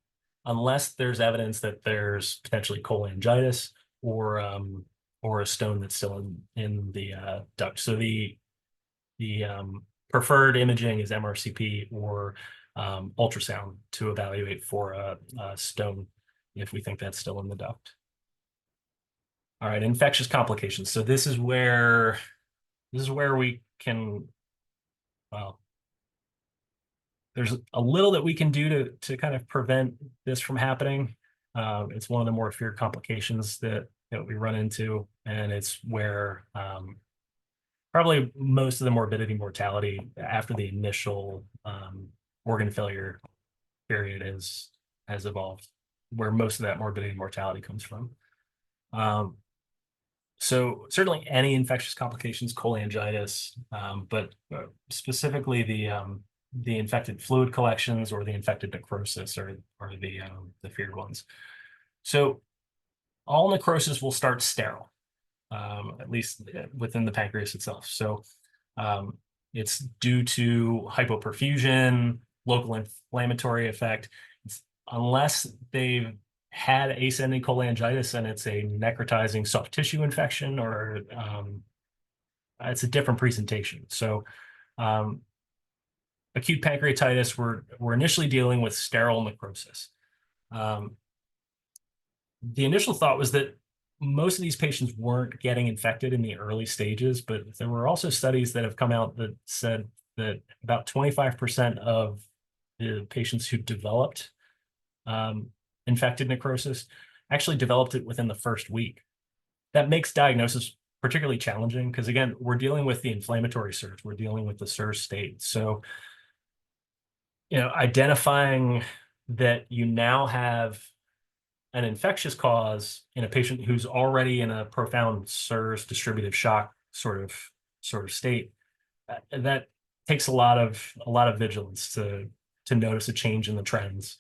unless there's evidence that there's potentially cholangitis or a stone that's still in the duct. So the preferred imaging is MRCP or ultrasound to evaluate for a stone if we think that's still in the duct. All right, infectious complications. So this is where we can, well, there's a little that we can do to kind of prevent this from happening. It's one of the more feared complications that we run into, and it's where probably most of the morbidity mortality after the initial organ failure period has evolved, where most of that morbidity mortality comes from. So certainly any infectious complications, cholangitis, but specifically the infected fluid collections or the infected necrosis are the feared ones. So all necrosis will start sterile, at least within the pancreas itself. So it's due to hypoperfusion, local inflammatory effect. Unless they've had ascending cholangitis and it's a necrotizing soft tissue infection, or it's a different presentation. So acute pancreatitis, we're initially dealing with sterile necrosis. The initial thought was that most of these patients weren't getting infected in the early stages, but there were also studies that have come out that said that about 25% of the patients who developed infected necrosis actually developed it within the first week. That makes diagnosis particularly challenging because, again, we're dealing with the inflammatory surge. We're dealing with the surge state. So, identifying that you now have an infectious cause in a patient who's already in a profound SIRS distributive shock sort of state, that takes a lot of vigilance to notice a change in the trends,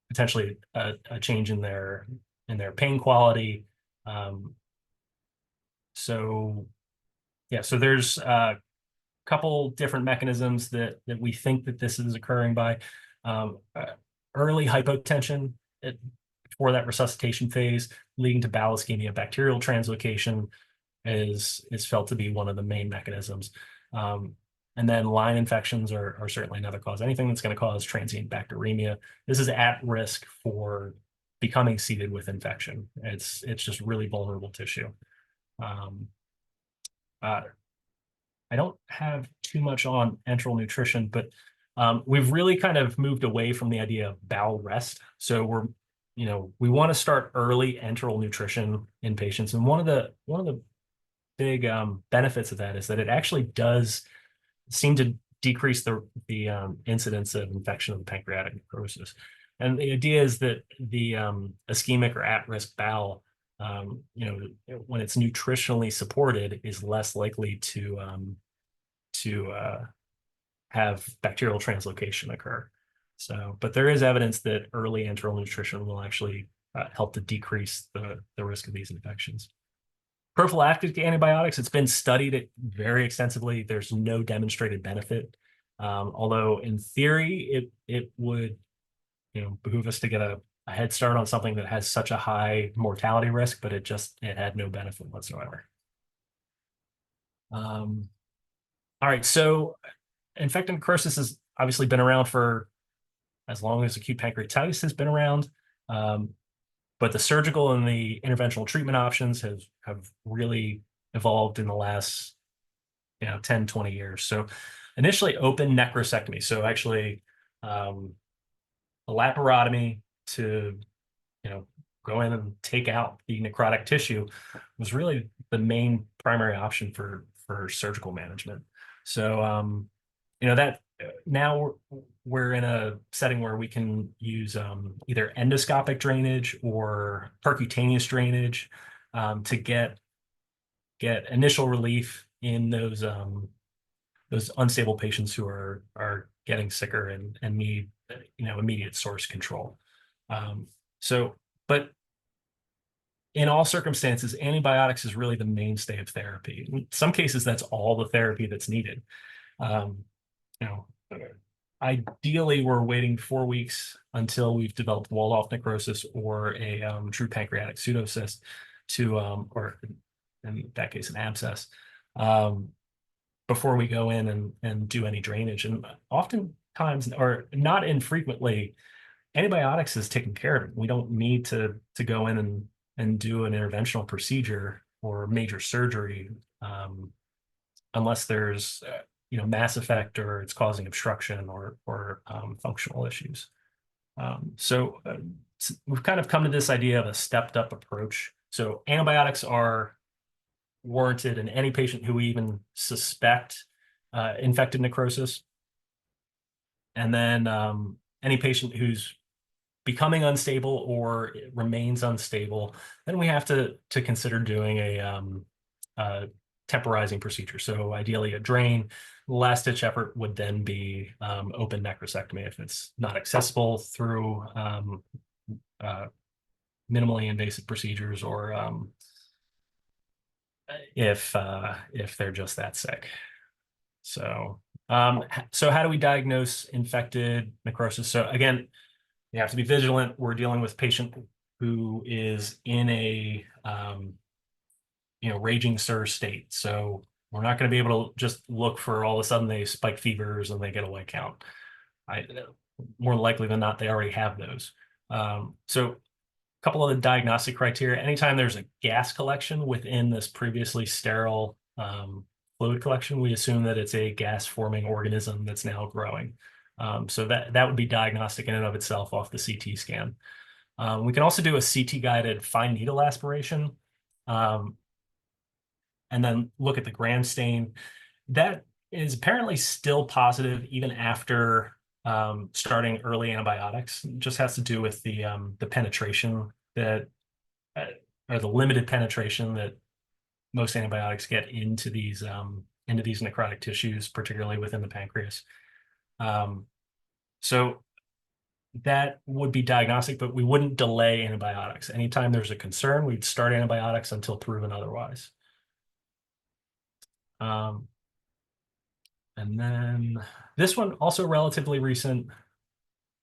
potentially a change in their pain quality. So there's a couple different mechanisms that we think that this is occurring by. Early hypotension for that resuscitation phase, leading to bowel ischemia, bacterial translocation is felt to be one of the main mechanisms. And then line infections are certainly another cause. Anything that's going to cause transient bacteremia, this is at risk for becoming seeded with infection. It's just really vulnerable tissue. I don't have too much on enteral nutrition, but we've really kind of moved away from the idea of bowel rest. So we want to start early enteral nutrition in patients. And one of the big benefits of that is that it actually does seem to decrease the incidence of infection of the pancreatic necrosis. And the idea is that the ischemic or at-risk bowel, when it's nutritionally supported, is less likely to have bacterial translocation occur. So, but there is evidence that early enteral nutrition will actually help to decrease the risk of these infections. Prophylactic antibiotics, it's been studied very extensively. There's no demonstrated benefit. Although in theory, it would behoove us to get a head start on something that has such a high mortality risk, but it had no benefit whatsoever. All right, so infected necrosis has obviously been around for as long as acute pancreatitis has been around. But the surgical and the interventional treatment options have really evolved in the last 10, 20 years. So initially open necrosectomy. So actually a laparotomy to go in and take out the necrotic tissue was really the main primary option for surgical management. So that now we're in a setting where we can use either endoscopic drainage or percutaneous drainage to get initial relief in those unstable patients who are getting sicker and need immediate source control. But in all circumstances, antibiotics is really the mainstay of therapy. In some cases, that's all the therapy that's needed. Ideally, we're waiting 4 weeks until we've developed walled-off necrosis or a true pancreatic pseudocyst or in that case, an abscess, before we go in and do any drainage. And oftentimes, or not infrequently, antibiotics is taken care of. We don't need to go in and do an interventional procedure or major surgery unless there's mass effect or it's causing obstruction or functional issues. So we've kind of come to this idea of a stepped up approach. So antibiotics are warranted in any patient who we even suspect infected necrosis. And then any patient who's becoming unstable or remains unstable, then we have to consider doing a temporizing procedure. So ideally a drain. The last ditch effort would then be open necrosectomy if it's not accessible through minimally invasive procedures, or if they're just that sick. So so how do we diagnose infected necrosis? So again, you have to be vigilant. We're dealing with a patient who is in a raging SIR state. So we're not going to be able to just look for all of a sudden they spike fevers and they get a white count. More likely than not, they already have those. So a couple of the diagnostic criteria: anytime there's a gas collection within this previously sterile fluid collection, we assume that it's a gas forming organism that's now growing. So that would be diagnostic in and of itself off the CT scan. We can also do a CT guided fine needle aspiration, and then look at the gram stain. That is apparently still positive even after starting early antibiotics. It just has to do with the penetration that, or the limited penetration that most antibiotics get into these necrotic tissues, particularly within the pancreas. So that would be diagnostic, but we wouldn't delay antibiotics. Anytime there's a concern, we'd start antibiotics until proven otherwise. And then this one also relatively recent: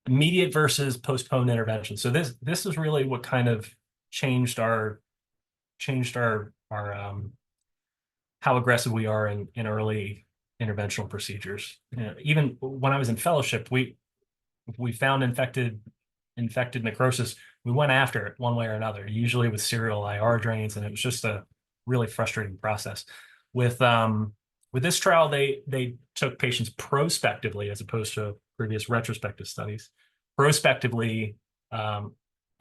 immediate versus postponed intervention. So this is really what kind of changed our how aggressive we are in early interventional procedures. Even when I was in fellowship, we found infected necrosis, we went after it one way or another, usually with serial IR drains, and it was just a really frustrating process. With this trial, they took patients prospectively as opposed to previous retrospective studies. Prospectively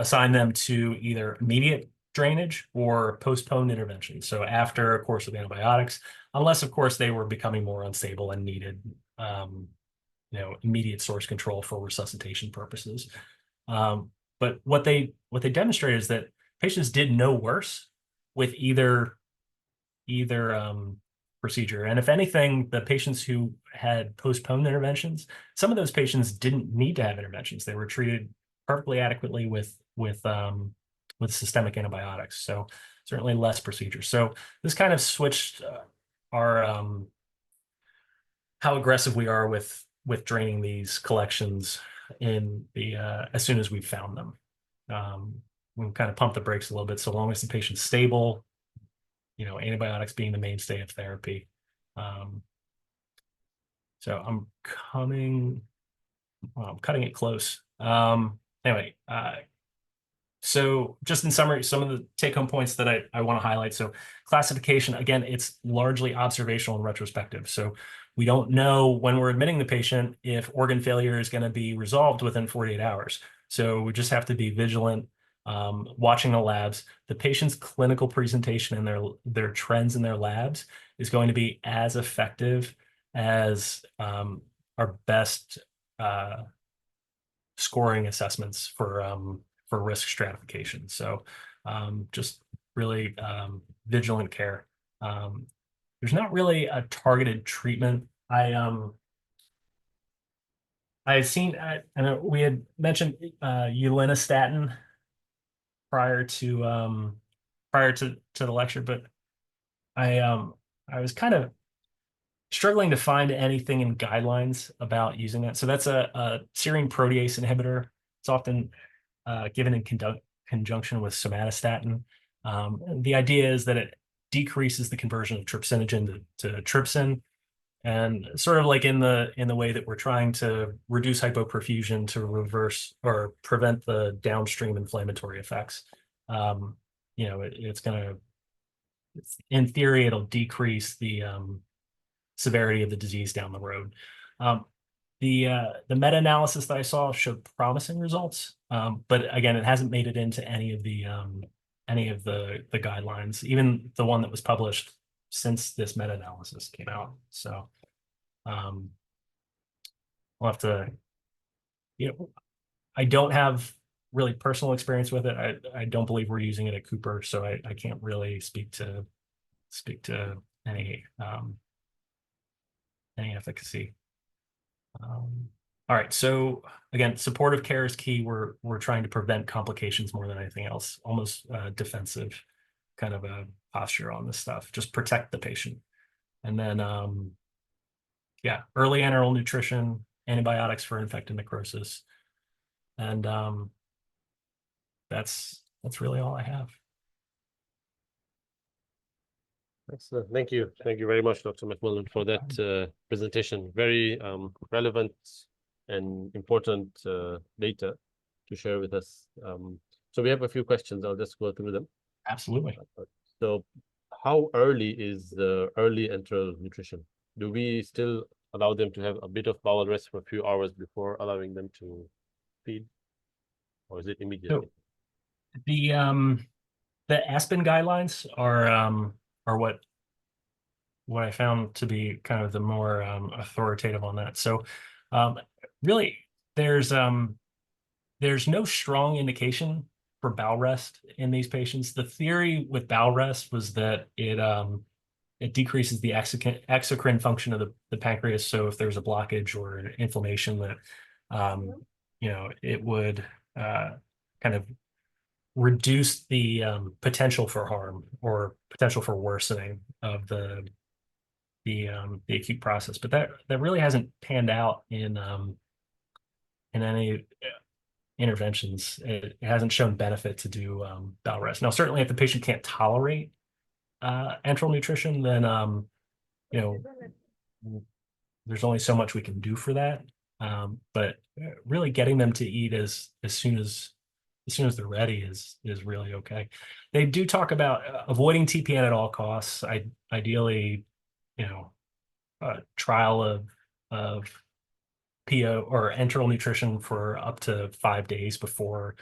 assigned them to either immediate drainage or postponed intervention. So after a course of antibiotics, unless of course they were becoming more unstable and needed immediate source control for resuscitation purposes. But what they demonstrated is that patients did no worse with either procedure. And if anything, the patients who had postponed interventions, some of those patients didn't need to have interventions. They were treated perfectly adequately with systemic antibiotics. So certainly less procedures. So this kind of switched our how aggressive we are with draining these collections in the as soon as we've found them. We'll kind of pump the brakes a little bit so long as the patient's stable, antibiotics being the mainstay of therapy. So I'm cutting it close. Anyway, so just in summary, some of the take-home points that I want to highlight. So classification, again, it's largely observational and retrospective. So we don't know when we're admitting the patient if organ failure is going to be resolved within 48 hours. So we just have to be vigilant, watching the labs. The patient's clinical presentation and their trends in their labs is going to be as effective as our best scoring assessments for risk stratification. So just really vigilant care. There's not really a targeted treatment. I've seen, and we had mentioned ulinistatin prior to the lecture, but I was kind of struggling to find anything in guidelines about using that. So that's a serine protease inhibitor. It's often given in conjunction with somatostatin. The idea is that it decreases the conversion of trypsinogen to trypsin, and sort of like in the way that we're trying to reduce hypoperfusion to reverse or prevent the downstream inflammatory effects. it's gonna, in theory, it'll decrease the severity of the disease down the road. The meta-analysis that I saw showed promising results, but again, it hasn't made it into any of the guidelines, even the one that was published since this meta-analysis came out. So we'll have to, I don't have really personal experience with it. I don't believe we're using it at Cooper, so I can't really speak to any efficacy. All right, so again, supportive care is key. We're trying to prevent complications more than anything else, almost defensive kind of a posture on this stuff. Just protect the patient. And then yeah, early enteral nutrition, antibiotics for infected necrosis. And that's really all I have.
Excellent. Thank you. Thank you very much, Dr. McMullan, for that presentation. Very relevant and important data to share with us. So we have a few questions. I'll just go through them.
Absolutely.
So how early is the early enteral nutrition? Do we still allow them to have a bit of bowel rest for a few hours before allowing them to feed? Or is it immediately?
So the Aspen guidelines are what I found to be kind of the more authoritative on that. So really, there's no strong indication for bowel rest in these patients. The theory with bowel rest was that it decreases the exocrine function of the pancreas. So if there's a blockage or an inflammation, that it would kind of reduce the potential for harm or potential for worsening of the acute process. But that really hasn't panned out in any interventions. It hasn't shown benefit to do bowel rest. Now, certainly if the patient can't tolerate enteral nutrition, then there's only so much we can do for that. But really getting them to eat as soon as they're ready is really okay. They do talk about avoiding TPN at all costs. Ideally, trial of PO or enteral nutrition for up to 5 days before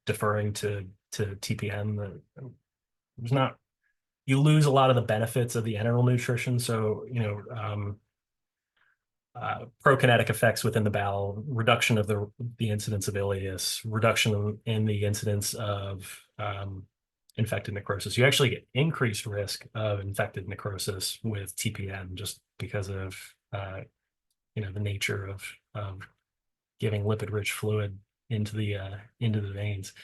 deferring to TPN. You lose a lot of the benefits of the enteral nutrition. So, prokinetic effects within the bowel, reduction of the incidence of ileus, reduction in the incidence of infected necrosis. You actually get increased risk of infected necrosis with TPN just because of the nature of giving lipid-rich fluid into the veins.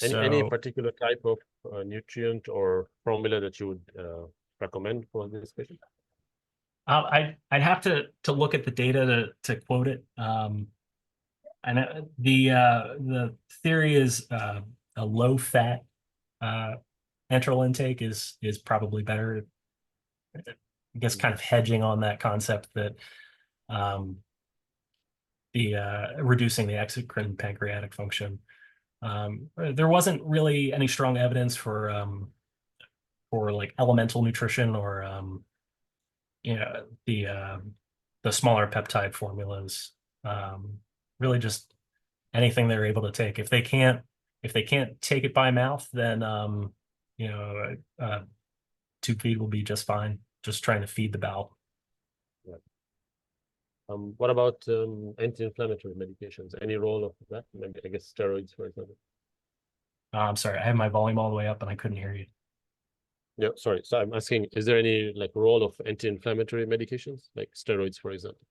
Any particular type of nutrient or formula that you would recommend for this patient?
I'd have to look at the data to quote it. And the theory is a low-fat enteral intake is probably better. I guess kind of hedging on that concept that reducing the exocrine pancreatic function. There wasn't really any strong evidence for like elemental nutrition or the smaller peptide formulas. Really just anything they're able to take. If they can't take it by mouth, then tube feed will be just fine. Just trying to feed the bowel.
Yeah. What about anti-inflammatory medications? Any role of that? Maybe, I guess, steroids, for example.
I'm sorry, I have my volume all the way up and I couldn't hear you.
Yeah, sorry. So I'm asking, is there any like role of anti-inflammatory medications, like steroids, for example?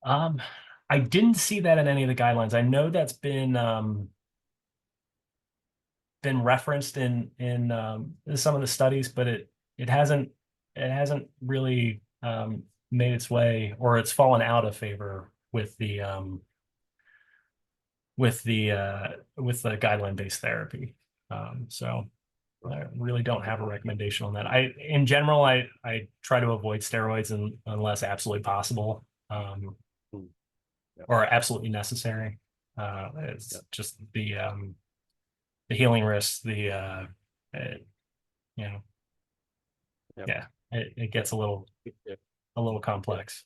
I didn't see that in any of the guidelines. I know that's been referenced in some of the studies, but it hasn't really made its way, or it's fallen out of favor with the guideline-based therapy. So I really don't have a recommendation on that. In general, I try to avoid steroids unless absolutely possible, or absolutely necessary. It's just the healing risks, you know, yeah, it gets a little complex.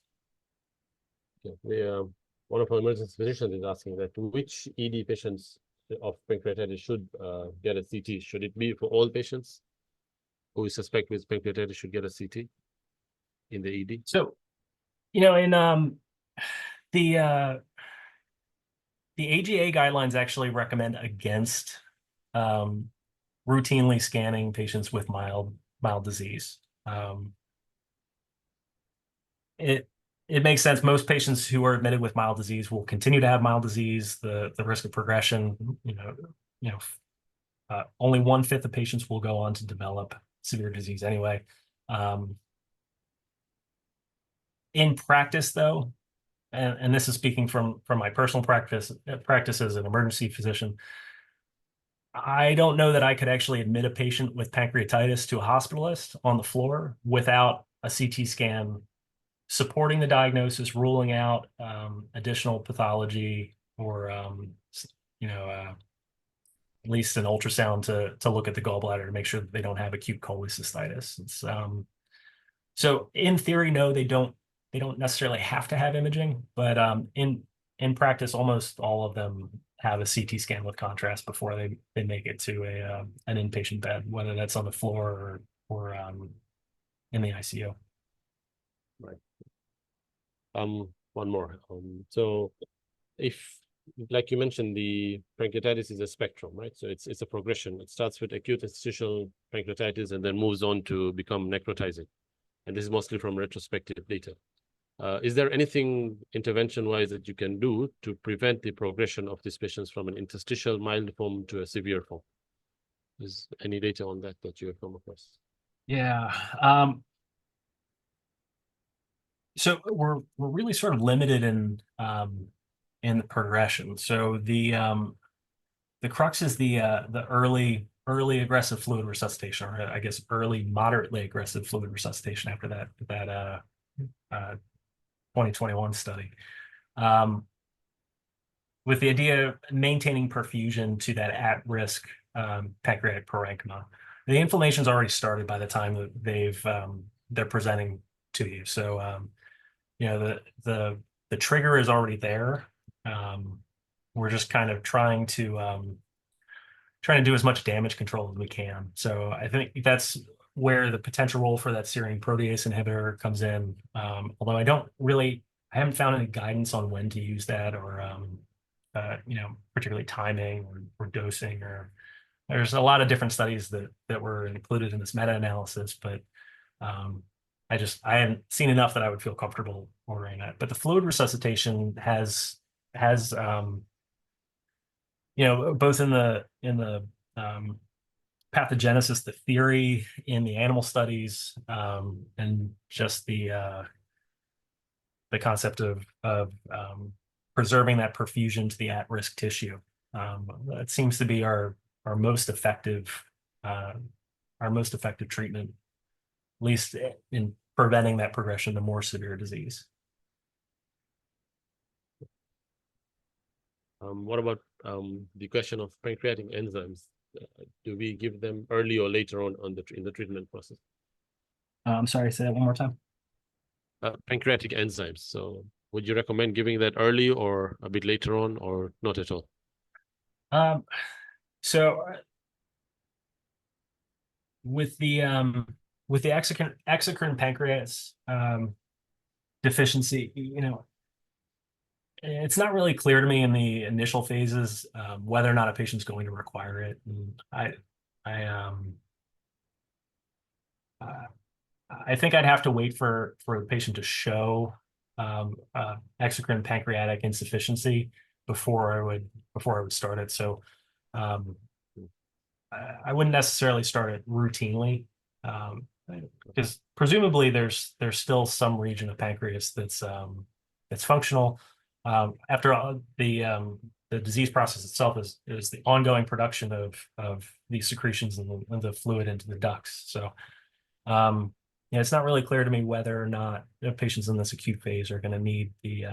One of our emergency physicians is asking that which ED patients of pancreatitis should get a CT? Should it be for all patients who we suspect with pancreatitis should get a CT in the ED?
So, in the AGA guidelines actually recommend against routinely scanning patients with mild disease. It makes sense. Most patients who are admitted with mild disease will continue to have mild disease. The risk of progression, only 1/5 of patients will go on to develop severe disease anyway. In practice, though, and this is speaking from my personal practice as an emergency physician, I don't know that I could actually admit a patient with pancreatitis to a hospitalist on the floor without a CT scan supporting the diagnosis, ruling out additional pathology, or at least an ultrasound to look at the gallbladder to make sure that they don't have acute cholecystitis. It's so in theory, no, they don't necessarily have to have imaging, but in practice, almost all of them have a CT scan with contrast before they make it to an inpatient bed, whether that's on the floor or in the ICU.
Right. One more. So if, like you mentioned, the pancreatitis is a spectrum, right? So it's a progression. It starts with acute interstitial pancreatitis and then moves on to become necrotizing. And this is mostly from retrospective data. Is there anything intervention-wise that you can do to prevent the progression of these patients from an interstitial mild form to a severe form? Is any data on that you have come across?
Yeah. So we're really sort of limited in the progression. So the crux is the early aggressive fluid resuscitation, or I guess early moderately aggressive fluid resuscitation after that 2021 study, with the idea of maintaining perfusion to that at-risk pancreatic parenchyma. The inflammation's already started by the time that they're presenting to you. So the trigger is already there. We're just kind of trying to do as much damage control as we can. So I think that's where the potential role for that serine protease inhibitor comes in. Although I haven't found any guidance on when to use that, or particularly timing or dosing, or there's a lot of different studies that were included in this meta-analysis, but I hadn't seen enough that I would feel comfortable ordering that. But the fluid resuscitation has both in the pathogenesis, the theory in the animal studies, and just the concept of preserving that perfusion to the at-risk tissue. That seems to be our most effective treatment, at least in preventing that progression to more severe disease.
What about the question of pancreatic enzymes? Do we give them early or later on in the treatment process?
I'm sorry, say that one more time.
Pancreatic enzymes. So would you recommend giving that early or a bit later on, or not at all?
So with the exocrine pancreas deficiency, it's not really clear to me in the initial phases whether or not a patient's going to require it. And I think I'd have to wait for the patient to show exocrine pancreatic insufficiency before I would start it. So I wouldn't necessarily start it routinely, because presumably there's still some region of pancreas that's functional. After all, the disease process itself is the ongoing production of these secretions and the fluid into the ducts. So it's not really clear to me whether or not patients in this acute phase are going to need the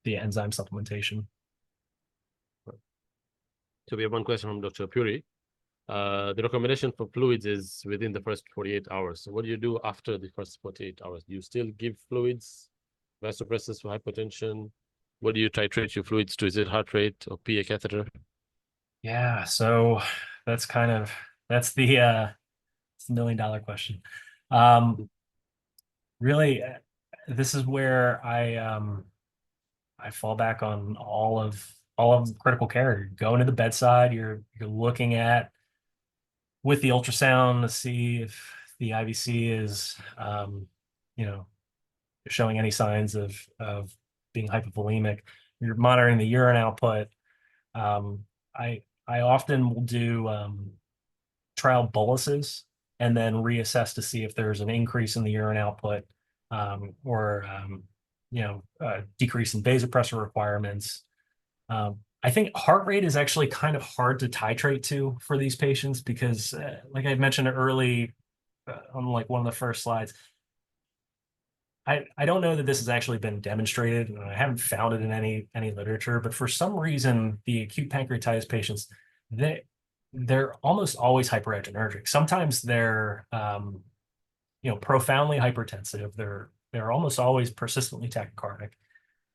the enzyme supplementation.
So we have one question from Dr. Puri. The recommendation for fluids is within the first 48 hours. So what do you do after the first 48 hours? Do you still give fluids, vasopressors for hypertension? What do you titrate your fluids to? Is it heart rate or PA catheter?
Yeah, so that's that's the it's $1 million question. Really, this is where I fall back on all of critical care. You're going to the bedside, you're looking at with the ultrasound to see if the IVC is you know, showing any signs of being hypovolemic. You're monitoring the urine output. I often will do trial boluses and then reassess to see if there's an increase in the urine output or decrease in vasopressor requirements. I think heart rate is actually kind of hard to titrate to for these patients because, like I mentioned early on, like one of the first slides, I don't know that this has actually been demonstrated, and I haven't found it in any literature. But for some reason, the acute pancreatitis patients, they're almost always hyperadrenergic. Sometimes they're profoundly hypertensive. They're almost always persistently tachycardic.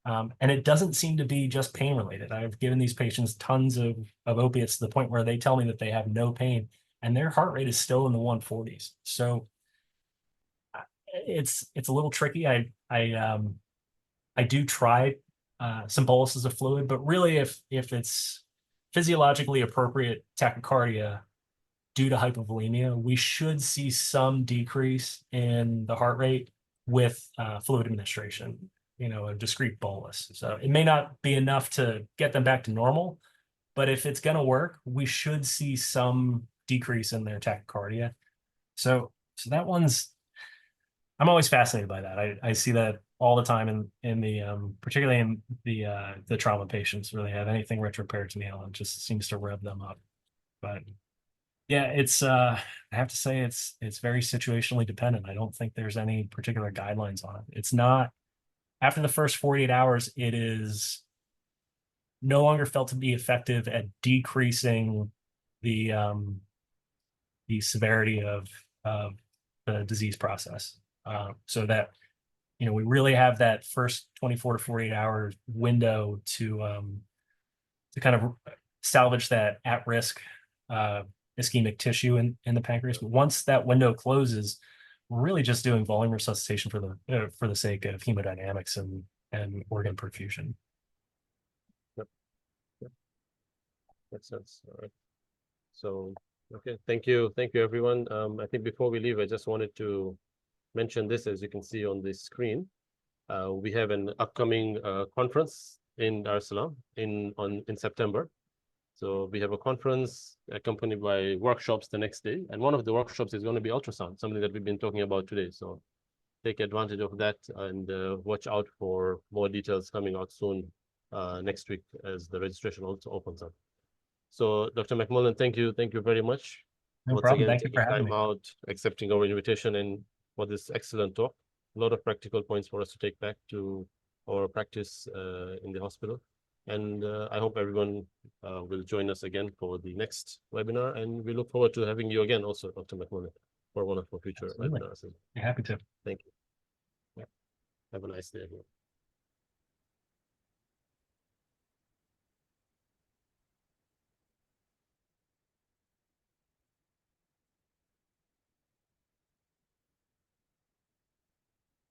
And it doesn't seem to be just pain related. I've given these patients tons of opiates to the point where they tell me that they have no pain and their heart rate is still in the 140s. So it's a little tricky. I do try some boluses of fluid, but really if it's physiologically appropriate tachycardia due to hypovolemia, we should see some decrease in the heart rate with fluid administration, a discrete bolus. So it may not be enough to get them back to normal, but if it's going to work, we should see some decrease in their tachycardia. So that one's, I'm always fascinated by that. I see that all the time in the particularly in the trauma patients where they have anything retroperitoneal, it just seems to rev them up. But yeah, it's I have to say it's very situationally dependent. I don't think there's any particular guidelines on it. It's not after the first 48 hours, it is no longer felt to be effective at decreasing the severity of the disease process. So that we really have that first 24 to 48 hour window to kind of salvage that at-risk ischemic tissue in the pancreas. But once that window closes, we're really just doing volume resuscitation for the sake of hemodynamics and organ perfusion.
Yep. Makes sense. All right. So okay, thank you everyone. I think before we leave, I just wanted to mention this. As you can see on the screen, we have an upcoming conference in Dar es Salaam in September. So we have a conference accompanied by workshops the next day, and one of the workshops is going to be ultrasound, something that we've been talking about today. So take advantage of that and watch out for more details coming out soon next week as the registration also opens up. So Dr. McMullan, thank you very much.
No problem. Thank you for having me.
Out, accepting our invitation, and for this excellent talk. A lot of practical points for us to take back to our practice in the hospital. And I hope everyone will join us again for the next webinar. And we look forward to having you again also, Dr. McMullan, for one of our future webinars.
You're happy to.
Thank you. Yeah. Have a nice day, everyone.